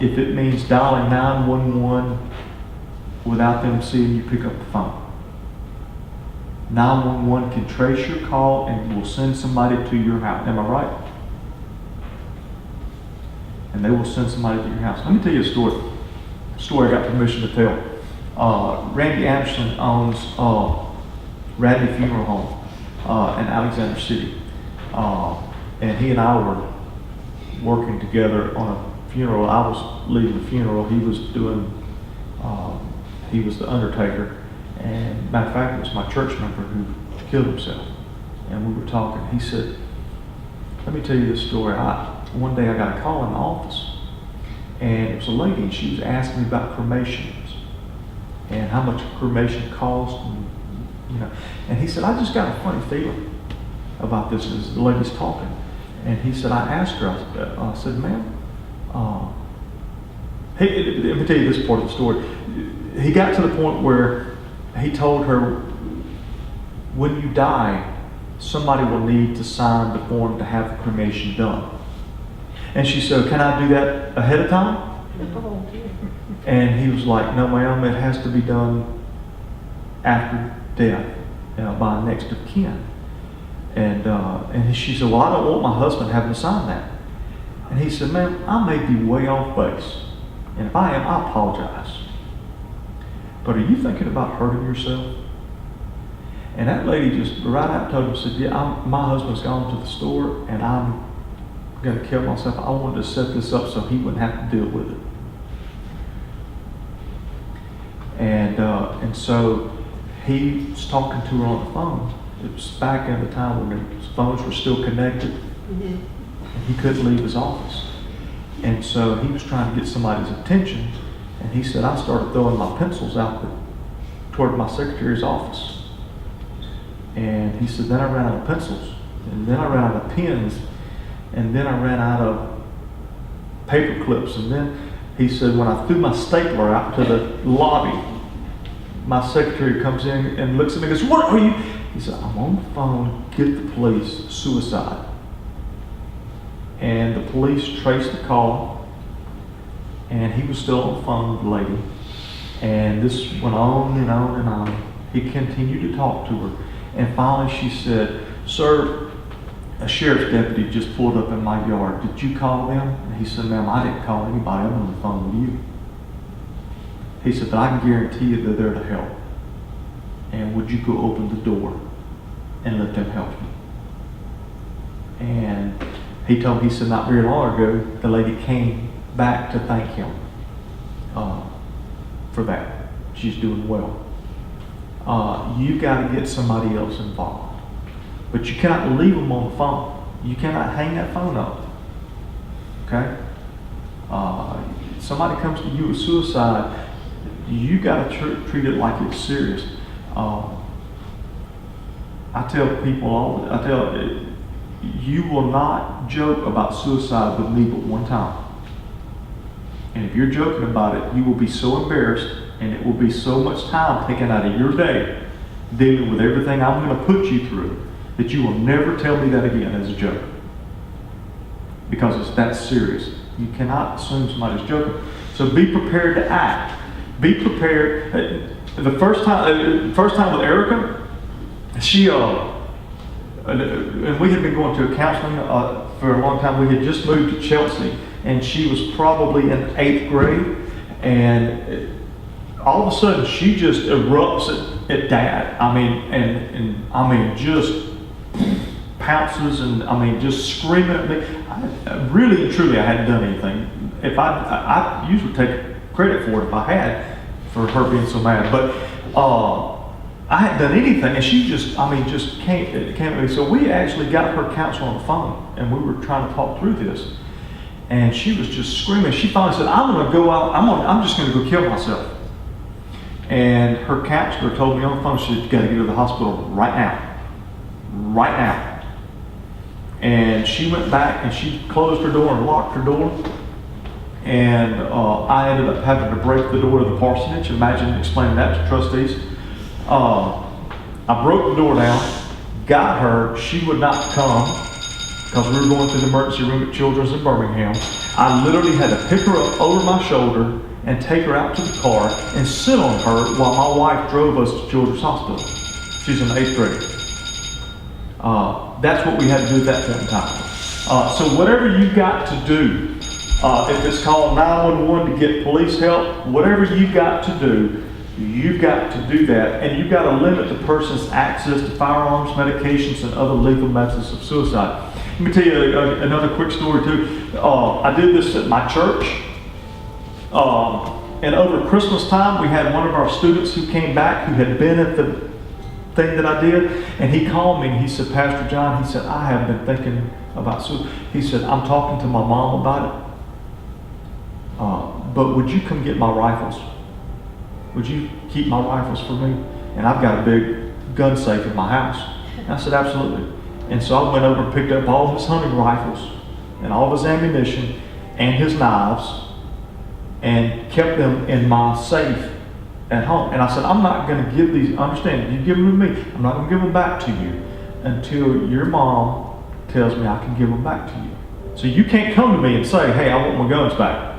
If it means dialing 911 without them seeing you pick up the phone. 911 can trace your call and will send somebody to your house. Am I right? And they will send somebody to your house. Let me tell you a story I got permission to tell. Randy Anderson owns Radley Funeral Home in Alexander City. And he and I were working together on a funeral. I was leading the funeral. He was he was the undertaker. And matter of fact, it was my church member who killed himself. And we were talking. He said, let me tell you this story. One day I got a call in the office. And it was a lady, and she was asking me about cremations and how much cremation cost. And he said, I just got a funny feeling about this as the lady's talking. And he said, I asked her, I said, ma'am, hey, let me tell you this part of the story. He got to the point where he told her, when you die, somebody will need to sign the form to have the cremation done. And she said, can I do that ahead of time? And he was like, no ma'am, it has to be done after death, by next of kin. And she said, well, I don't want my husband having to sign that. And he said, ma'am, I may be way off base. And if I am, I apologize. But are you thinking about hurting yourself? And that lady just right out told him, said, yeah, my husband's gone to the store and I'm going to kill myself. I wanted to set this up so he wouldn't have to deal with it. And so he was talking to her on the phone. It was back in the time when the phones were still connected. And he couldn't leave his office. And so he was trying to get somebody's attention. And he said, I started throwing my pencils out toward my secretary's office. And he said, then I ran out of pencils. And then I ran out of pens. And then I ran out of paper clips. And then he said, when I threw my stapler out to the lobby, my secretary comes in and looks at me and goes, what are you? He said, I'm on the phone, get the police, suicide. And the police traced the call, and he was still on the phone with the lady. And this went on and on and on. He continued to talk to her. And finally she said, sir, a sheriff's deputy just pulled up in my yard. Did you call them? And he said, ma'am, I didn't call anybody. I'm on the phone with you. He said, but I can guarantee you that they're to help. And would you go open the door and let them help you? And he said, not very long ago, the lady came back to thank him for that. She's doing well. You got to get somebody else involved. But you cannot leave them on the phone. You cannot hang that phone up. Okay? Somebody comes to you with suicide, you got to treat it like it's serious. I tell people you will not joke about suicide with me but one time. And if you're joking about it, you will be so embarrassed, and it will be so much time taken out of your day dealing with everything I'm going to put you through that you will never tell me that again as a joke. Because it's that serious. You cannot assume somebody's joking. So be prepared to act. Be prepared. The first time with Erica, she and we had been going to a counseling for a long time. We had just moved to Chelsea, and she was probably in 8th grade, and all of a sudden she just erupts at Dad. And just pounces and just screaming at me. Really and truly, I hadn't done anything. If I usually take credit for it if I had, for her being so mad. But I hadn't done anything, and she just came at me. So we actually got her counselor on the phone, and we were trying to talk through this. And she was just screaming. She finally said, I'm going to go out. I'm just going to go kill myself. And her counselor told me on the phone, she said, you got to get to the hospital right now. Right now. And she went back and she closed her door and locked her door. And I ended up having to break the door to the parsonage. Imagine explaining that to trustees. I broke the door down, got her. She would not come because we were going to the emergency room at Children's in Birmingham. I literally had to pick her up over my shoulder and take her out to the car and sit on her while my wife drove us to Children's Hospital. She's in 8th grade. That's what we had to do at that point in time. So whatever you got to do, if it's called 911 to get police help, whatever you got to do, you've got to do that. And you've got to limit the person's access to firearms, medications, and other legal methods of suicide. Let me tell you another quick story too. I did this at my church. And over Christmas time, we had one of our students who came back who had been at the thing that I did, and he called me and he said, Pastor John, he said, I have been thinking about suicide. He said, I'm talking to my mom about it. But would you come get my rifles? Would you keep my rifles for me? And I've got a big gun safe in my house. And I said, absolutely. And so I went over and picked up all his hunting rifles and all of his ammunition and his knives and kept them in my safe at home. And I said, I'm not going to give these, understand, you give them to me. I'm not going to give them back to you until your mom tells me I can give them back to you. So you can't come to me and say, hey, I want my guns back.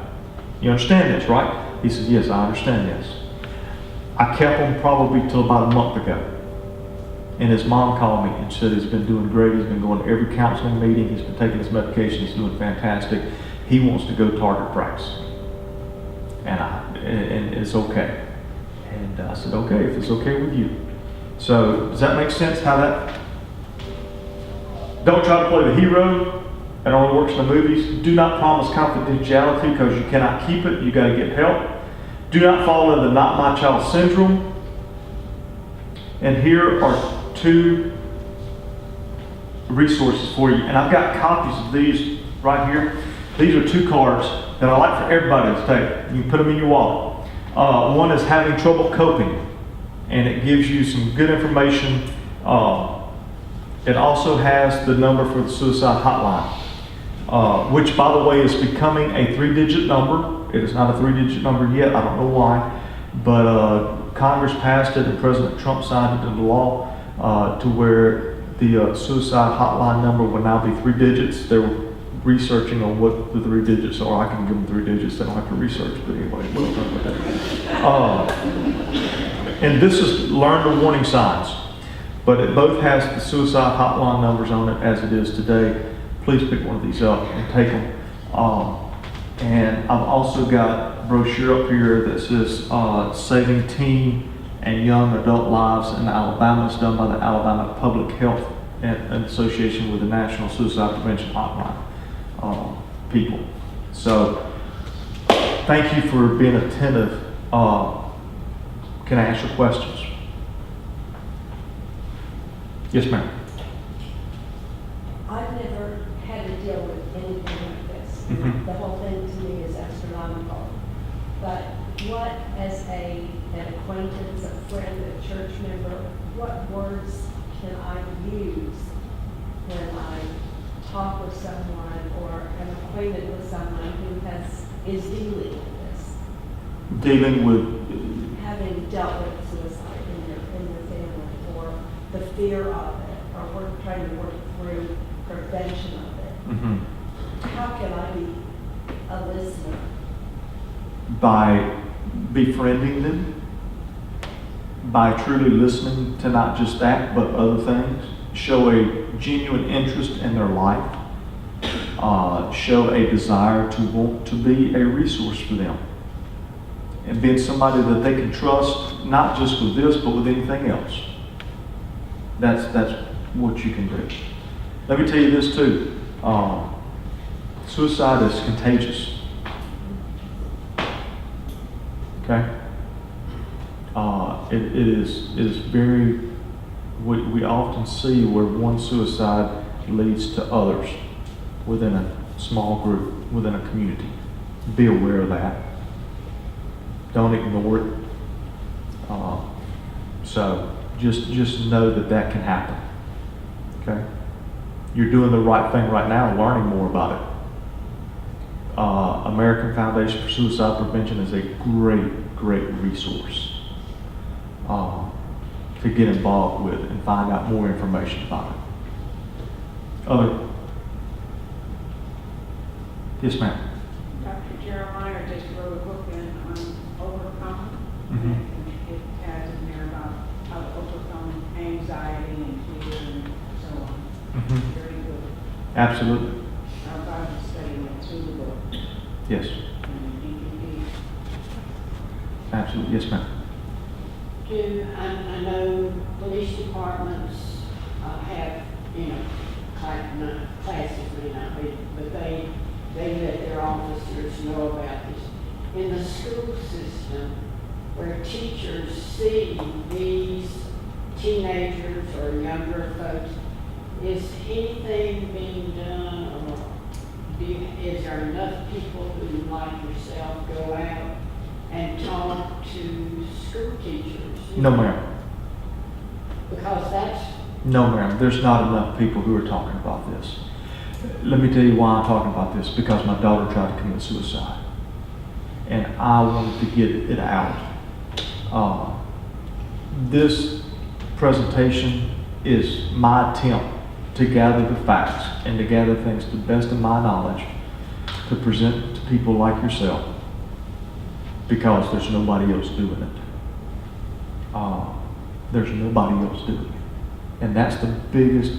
You understand this, right? He said, yes, I understand this. I kept them probably till about a month ago. And his mom called me and said he's been doing great. He's been going to every counseling meeting. He's been taking his medication. He's doing fantastic. He wants to go target practice. And it's okay. And I said, okay, if it's okay with you. So does that make sense how that? Don't try to play the hero. It only works in the movies. Do not promise confidentiality because you cannot keep it. You got to get help. do not fall into Not My Child syndrome. And here are 2 resources for you. And I've got copies of these right here. These are 2 cards that I like for everybody to take. You can put them in your wallet. One is Having Trouble Coping, and it gives you some good information. It also has the number for the suicide hotline, which, by the way, is becoming a 3-digit number. It is not a 3-digit number yet. I don't know why, but Congress passed it and President Trump signed it into law to where the suicide hotline number will now be 3 digits. They were researching on what the 3 digits are. I can give them 3 digits. They don't have to research, but anyway, we'll talk about that. And this is Learn the Warning Signs, but it both has the suicide hotline numbers on it as it is today. Please pick one of these up and take them. And I've also got a brochure up here that says Saving Teen and Young Adult Lives in Alabama. It's done by the Alabama Public Health in association with the National Suicide Prevention Hotline people. So thank you for being attentive. Can I answer questions? Yes, ma'am. I've never had to deal with anything like this. Mhm. The whole thing to me is astronomical. But what, as an acquaintance, a friend, a church member, what words can I use when I talk with someone or am acquainted with someone who is dealing with this, Dealing with, having dealt with suicide in their family, or the fear of it, or trying to work through prevention of it? mhm, How can I be a listener? by befriending them, by truly listening to not just that, but other things, show a genuine interest in their life, show a desire to want to be a resource for them, and being somebody that they can trust, not just with this, but with anything else. That's what you can do. Let me tell you this too. Suicide is contagious. Okay? It is very, we often see where one suicide leads to others within a small group, within a community. Be aware of that. Don't ignore it. So just know that that can happen. Okay? You're doing the right thing right now, learning more about it. American Foundation for Suicide Prevention is a great resource to get involved with and find out more information about it. Other? Yes, ma'am. Dr. Jeremiah just wrote a book on overcoming. Mhm. It has in there about how to overcome anxiety and fear and so on. Mhm. Very good. Absolutely. Our Bible study went through the book. Yes. And DVD. Absolutely. Yes, ma'am. I know police departments have, classes may not be, but they let their officers know about this. In the school system, where teachers see these teenagers or younger folks, is anything being done, or is there enough people who, like yourself, go out and talk to school teachers? No, ma'am. Because that's, No, ma'am. There's not enough people who are talking about this. Let me tell you why I'm talking about this. Because my daughter tried to commit suicide. And I wanted to get it out. This presentation is my attempt to gather the facts and to gather things to the best of my knowledge to present to people like yourself, because there's nobody else doing it. There's nobody else doing it. And that's the biggest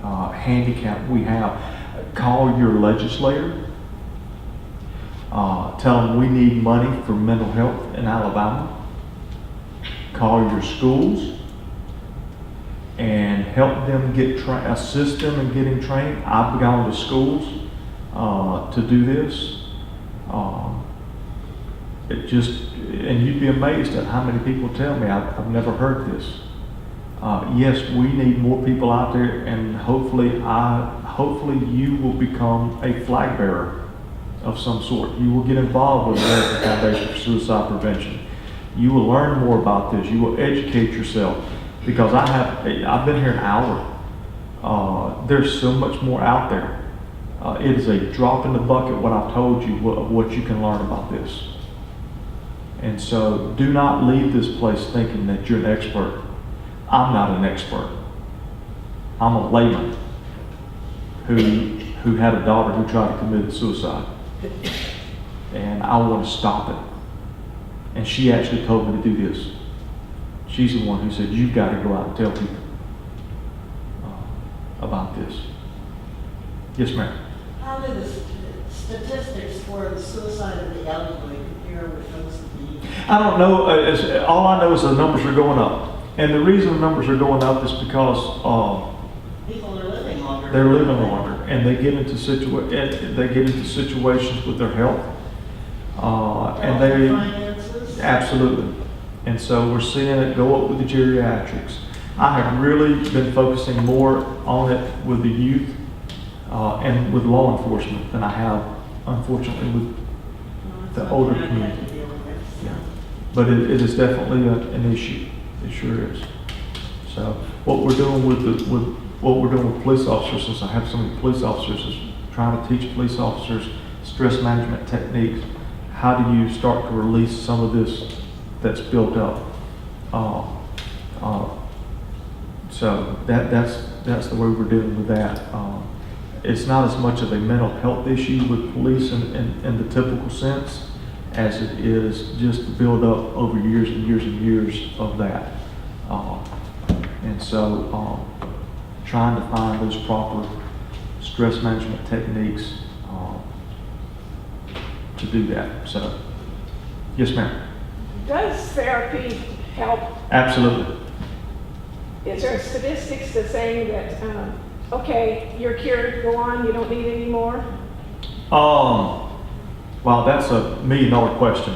handicap we have. Call your legislator. Tell them we need money for mental health in Alabama. Call your schools and help them assist them in getting trained. I've gone to schools to do this. it just, and you'd be amazed at how many people tell me, I've never heard this. Yes, we need more people out there, and hopefully you will become a flag bearer of some sort. You will get involved with the American Foundation for Suicide Prevention. You will learn more about this. You will educate yourself, because I've been here an hour. There's so much more out there. It is a drop in the bucket what I've told you, what you can learn about this. And so do not leave this place thinking that you're an expert. I'm not an expert. I'm a layman who had a daughter who tried to commit suicide. And I want to stop it. And she actually told me to do this. She's the one who said, you've got to go out and tell people about this. Yes, ma'am. How do the statistics for the suicide of the elderly compare with those of the youth? I don't know. All I know is the numbers are going up. And the reason the numbers are going up is because People are living longer. they're living longer, and they get into situations with their health, and they Finances. absolutely. And so we're seeing it go up with the geriatrics. I have really been focusing more on it with the youth and with law enforcement than I have, unfortunately, with the older community. Yeah. But it is definitely an issue. It sure is. So what we're doing with police officers, since I have so many police officers, is trying to teach police officers stress management techniques. How do you start to release some of this that's built up? So that's the way we're dealing with that. It's not as much of a mental health issue with police in the typical sense as it is just to build up over years and years and years of that. And so trying to find those proper stress management techniques to do that. So, yes, ma'am. Does therapy help? Absolutely. Is there statistics that saying that, okay, you're cured, go on, you don't need any more? Well, that's a $1 million question.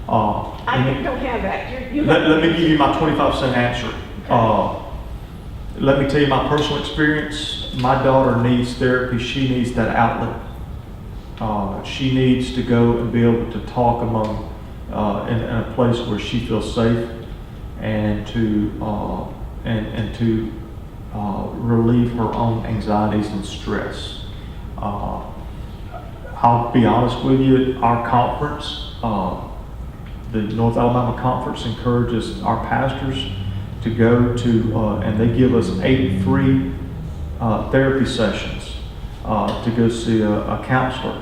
I don't have that. Let me give you my 25-cent answer. Let me tell you my personal experience. My daughter needs therapy. She needs that outlet. She needs to go and be able to talk among in a place where she feels safe, and to relieve her own anxieties and stress. I'll be honest with you. Our conference, the North Alabama Conference, encourages our pastors to go to, and they give us 8 free therapy sessions to go see a counselor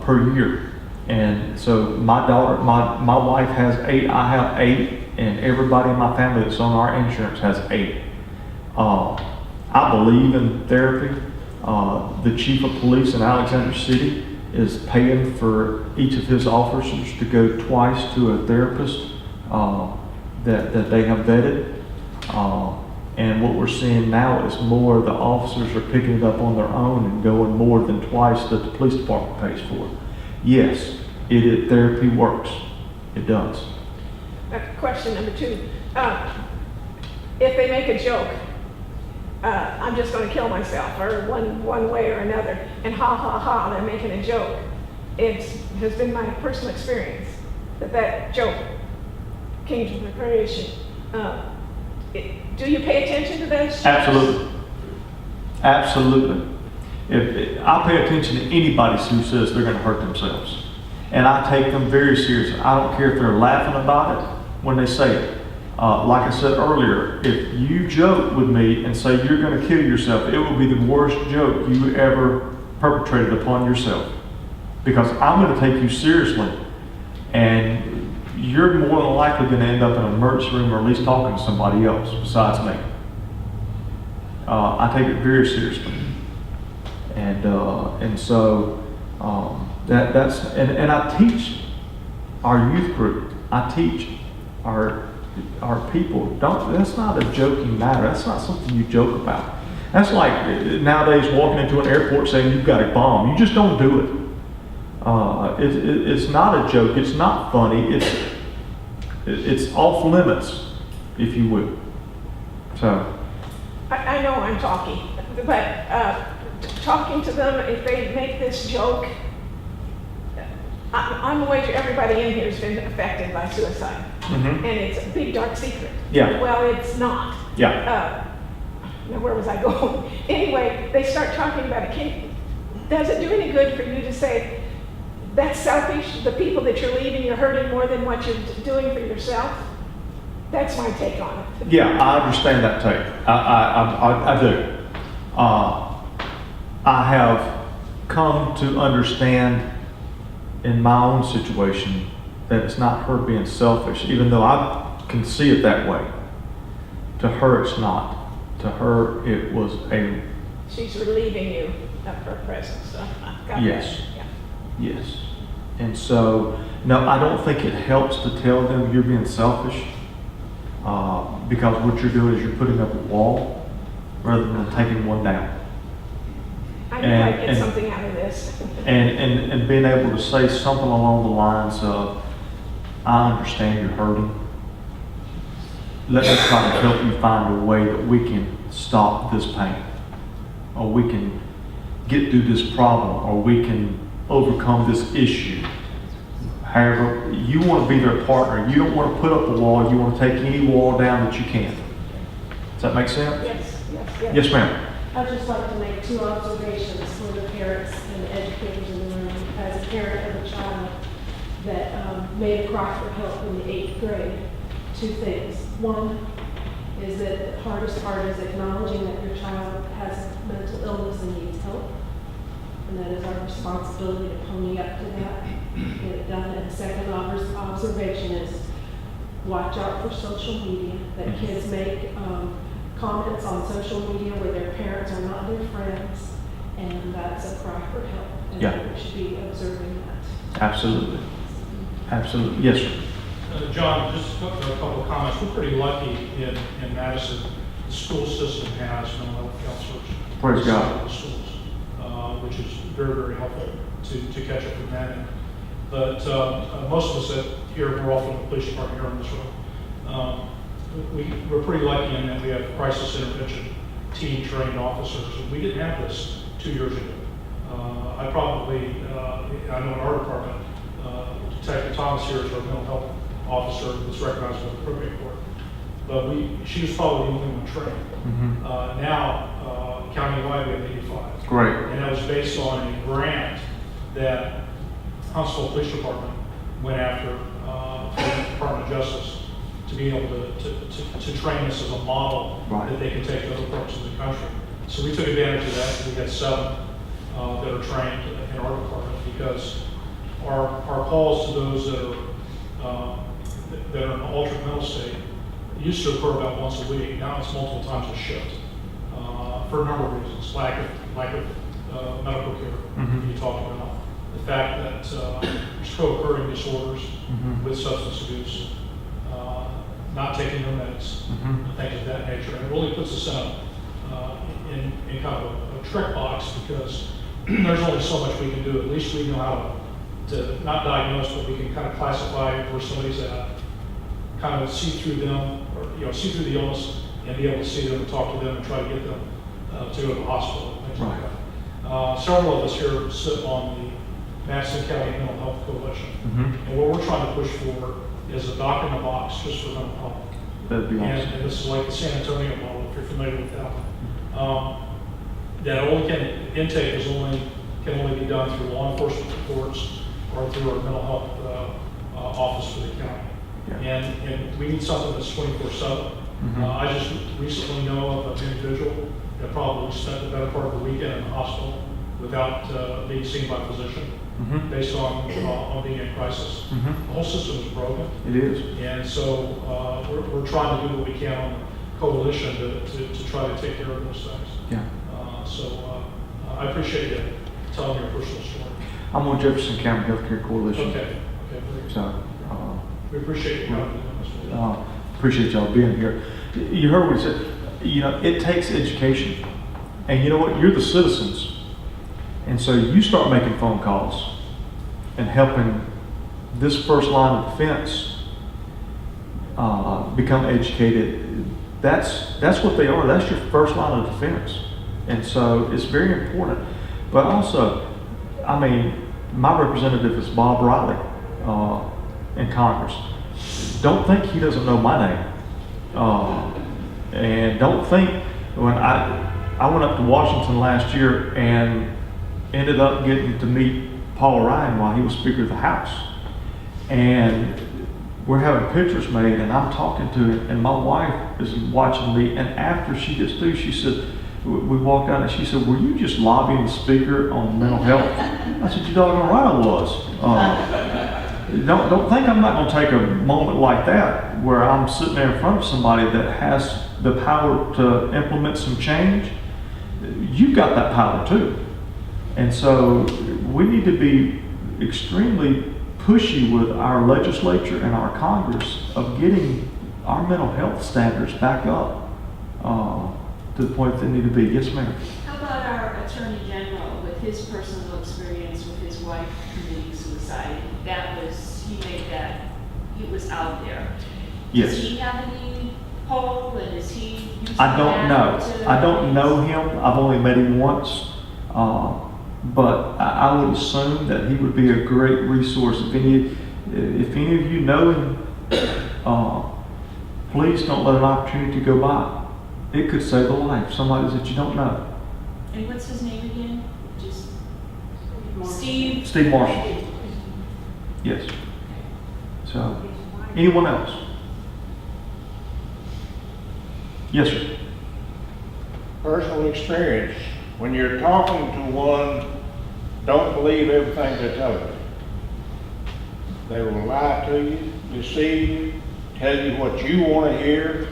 per year. And so my wife has 8, I have 8, and everybody in my family that's on our insurance has 8. I believe in therapy. The chief of police in Alexander City is paying for each of his officers to go twice to a therapist that they have vetted. And what we're seeing now is more of the officers are picking it up on their own and going more than twice that the police department pays for. Yes, therapy works. It does. Question number 2. If they make a joke, I'm just going to kill myself, or one way or another, and ha ha ha, they're making a joke. It has been my personal experience that joke came to fruition. Do you pay attention to those? Absolutely. Absolutely. I pay attention to anybody who says they're going to hurt themselves. And I take them very seriously. I don't care if they're laughing about it when they say it. Like I said earlier, if you joke with me and say you're going to kill yourself, it will be the worst joke you ever perpetrated upon yourself. Because I'm going to take you seriously, and you're more than likely going to end up in an emergency room, or at least talking to somebody else besides me. I take it very seriously. And so that's and I teach our youth group. I teach our people. That's not a joking matter. That's not something you joke about. That's like nowadays walking into an airport saying you've got a bomb. You just don't do it. It's not a joke. It's not funny. It's off limits, if you would. So, I know I'm talking, but talking to them, if they make this joke, I'm wager everybody in here has been affected by suicide. Mhm. And it's a big dark secret. Yeah. Well, it's not. yeah. Now, where was I going? Anyway, they start talking about it. Does it do any good for you to say, that's selfish, the people that you're leaving, you're hurting more than what you're doing for yourself? That's my take on it. Yeah, I understand that take. I do. I have come to understand in my own situation that it's not her being selfish, even though I can see it that way. To her, it's not. To her, it was a She's relieving you of her presence. So I've got Yes. that. Yeah. yes. And so, no, I don't think it helps to tell them you're being selfish, because what you're doing is you're putting up a wall rather than taking one down. I knew I'd get something out of this. And being able to say something along the lines of, I understand you're hurting. Let me try to help you find a way that we can stop this pain, or we can get through this problem, or we can overcome this issue. However, you want to be their partner. You don't want to put up a wall. You want to take any wall down that you can. Does that make sense? Yes, yes, yes. Yes, ma'am. I'd just like to make 2 observations for the parents and the educators in the room. As a parent of a child that made a cry for help in the 8th grade, 2 things. One is that the hardest part is acknowledging that your child has mental illness and needs help. And that is our responsibility to pony up to that, get it done. And the second observation is watch out for social media, that kids make comments on social media where their parents are not their friends, and that's a cry for help. And Yeah. we should be observing that. Absolutely. Absolutely. Yes, sir. John, just a couple of comments. We're pretty lucky in Madison. The school system has mental health counselors. Praise God. inside the schools, which is very, very helpful to catch up with that. But most of us that here, we're all from the police department here in this room. We're pretty lucky in that we have crisis intervention team trained officers. We didn't have this 2 years ago. I know in our department, Detective Thomas here is our mental health officer that's recognized by the probate court. But she was probably the only one trained. Mm-hmm. Now, countywide, we have 85. Great. And that was based on a grant that Huntsville Police Department went after the Department of Justice to be able to train us as a model Right. that they can take to other parts of the country. So we took advantage of that. We had 7 that are trained in our department, because our calls to those that are in an altered mental state used to occur about once a week. Now it's multiple times a shift for a number of reasons. Lack of medical care. Mhm. You talked about the fact that there's co-occurring disorders Mhm. with substance abuse, not taking their meds, Mhm. things of that nature. And it really puts us in kind of a trick box, because there's only so much we can do. At least we know how to not diagnose, but we can kind of classify where somebody's at, kind of see through them, or see through the illness, and be able to see them and talk to them and try to get them to go to the hospital, things like that. Several of us here sit on the Madison County Mental Health Coalition, Mhm. and what we're trying to push for is a doc in the box just for mental health. That'd be awesome. And this is like the San Antonio model, if you're familiar with that. That intake can only be done through law enforcement reports or through our mental health office for the county. Yeah. And we need something that's 24/7. Mhm. I just recently know of an individual that probably spent the better part of the weekend in the hospital without being seen by a physician, Mhm. based on being in crisis. Mhm. The whole system is broken. It is. And so we're trying to do what we can on the coalition to try to take care of those things. Yeah. I appreciate you telling your personal story. I'm on Jefferson County Healthcare Coalition. Okay, very good. So, We appreciate you coming to this. appreciate y'all being here. You heard what he said. It takes education. And you know what? You're the citizens. And so you start making phone calls. and helping this first line of defense become educated. That's what they are. That's your first line of defense. And so it's very important. But also, I mean, my representative is Bob Riley in Congress. Don't think he doesn't know my name. And don't think when I went up to Washington last year and ended up getting to meet Paul Ryan while he was Speaker of the House. And we're having pictures made, and I'm talking to him, and my wife is watching me, and after she gets through, she said, we walked out, and she said, were you just lobbying the Speaker on mental health? I said, you doggone right I was. Don't think I'm not going to take a moment like that where I'm sitting there in front of somebody that has the power to implement some change. You've got that power too. And so we need to be extremely pushy with our legislature and our Congress of getting our mental health standards back up to the point they need to be. Yes, ma'am. How about our Attorney General with his personal experience with his wife committing suicide? He was out there. Yes. Does he have any pull, and is he using I don't that know. to- I don't know him. I've only met him once. But I would assume that he would be a great resource. If any of you know him, please don't let an opportunity go by. It could save a life. Somebody that you don't know. And what's his name again? Just Steve? Steve Marshall. Yes. So, anyone else? Yes, sir. Personal experience. When you're talking to one, don't believe everything they tell you. They will lie to you, deceive you, tell you what you want to hear,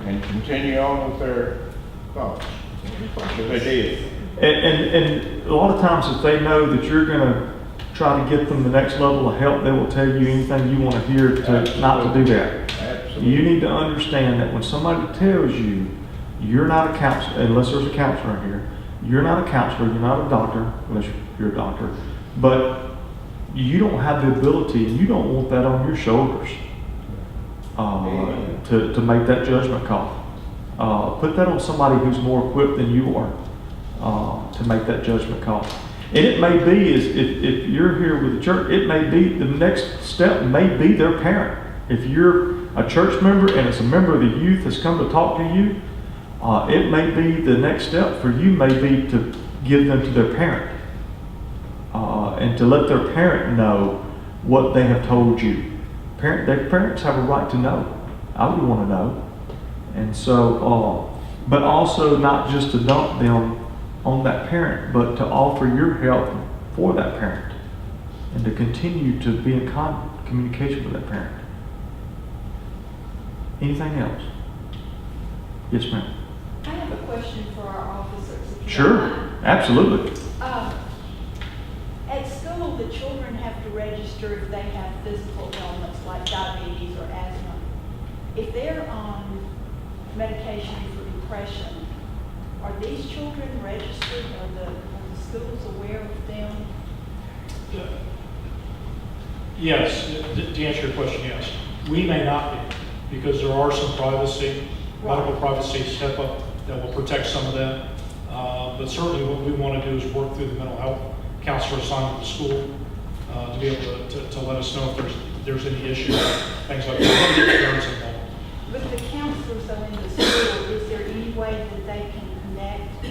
and continue on with their thoughts. Because they did. And a lot of times if they know that you're going to try to get them the next level of help, they will tell you anything you want to hear to not to do that. Absolutely. You need to understand that when somebody tells you you're not a counselor, unless there's a counselor here, you're not a counselor, you're not a doctor, unless you're a doctor, but you don't have the ability, and you don't want that on your shoulders to make that judgment call. Put that on somebody who's more equipped than you are to make that judgment call. And it may be, if you're here with the church, it may be, the next step may be their parent. If you're a church member and it's a member of the youth that's come to talk to you, it may be the next step for you may be to give them to their parent and to let their parent know what they have told you. Their parents have a right to know. I would want to know. And so, but also not just to dump them on that parent, but to offer your help for that parent and to continue to be in communication with that parent. Anything else? Yes, ma'am. I have a question for our officers. if you don't Sure, mind. absolutely. At school, the children have to register if they have physical ailments like diabetes or asthma. If they're on medication for depression, are these children registered? Are the schools aware of them? Yes, to answer your question, yes. We may not be, because there are some privacy, medical privacy step up that will protect some of that. But certainly what we want to do is work through the mental health counselor assigned to the school to be able to let us know if there's any issues, things like that. Get parents involved. With the counselors though in the school, is there any way that they can connect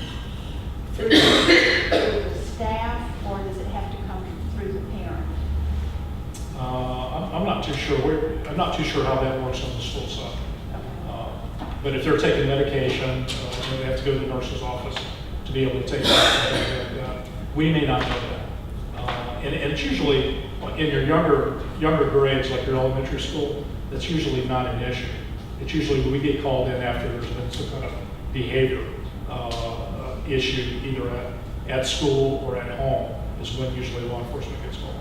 through the staff, or does it have to come through the parent? I'm not too sure I'm not too sure how that works on the school side. But if they're taking medication, they have to go to the nurse's office to be able to take that. We may not know that. And it's usually in your younger grades, like your elementary school, that's usually not an issue. It's usually we get called in after there's been some kind of behavior issue, either at school or at home, is when usually law enforcement gets called.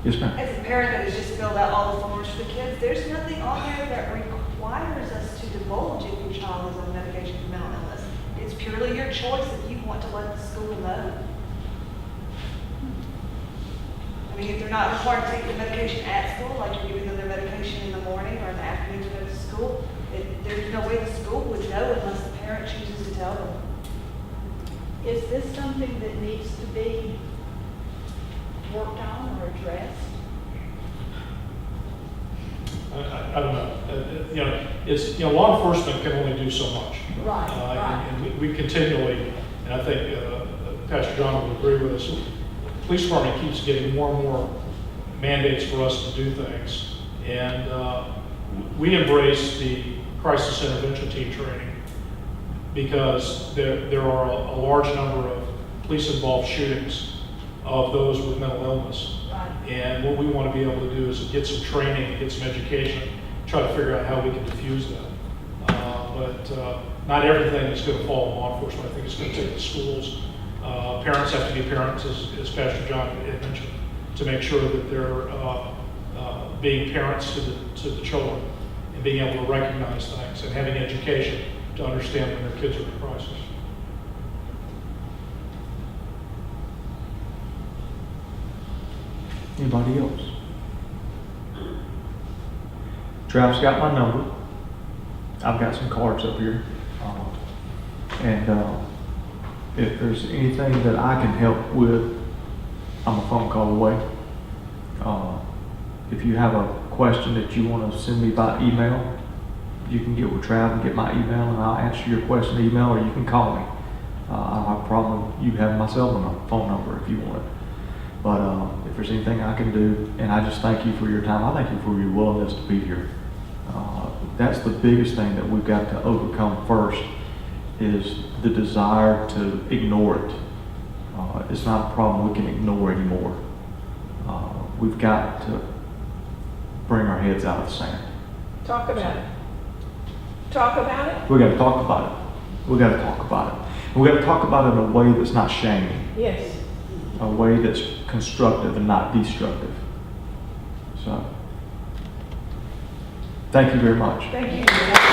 Yes, ma'am. As a parent that has just filled out all the forms for the kids, there's nothing on there that requires us to divulge if your child is on medication for mental illness. It's purely your choice if you want to let the school know? I mean, if they're not required to take the medication at school, like you're giving them their medication in the morning or in the afternoon to go to school, there's no way the school would know unless the parent chooses to tell them. Is this something that needs to be worked on or addressed? I don't know. It's, law enforcement can only do so much. Right, right. And we continually, and I think Pastor John would agree with us, the police department keeps getting more and more mandates for us to do things. And we embrace the crisis intervention team training because there are a large number of police-involved shootings of those with mental illness. And what we want to be able to do is get some training, get some education, try to figure out how we can diffuse that. But not everything is going to fall on law enforcement. I think it's going to take the schools. Parents have to be parents, as Pastor John had mentioned, to make sure that they're being parents to the children and being able to recognize things and having education to understand when their kids are in crisis. Anybody else? Travis got my number. I've got some cards up here. If there's anything that I can help with, I'm a phone call away. If you have a question that you want to send me by email, you can get with Trav and get my email, and I'll answer your question email, or you can call me. I don't have a problem. You have my phone number if you want it. But if there's anything I can do, and I just thank you for your time. I thank you for your willingness to be here. That's the biggest thing that we've got to overcome first, is the desire to ignore it. It's not a problem we can ignore anymore. We've got to bring our heads out of the sand. Talk about it. Talk about it? We got to talk about it. We got to talk about it. And we got to talk about it in a way that's not shaming. Yes. A way that's constructive and not destructive. So, thank you very much. Thank you.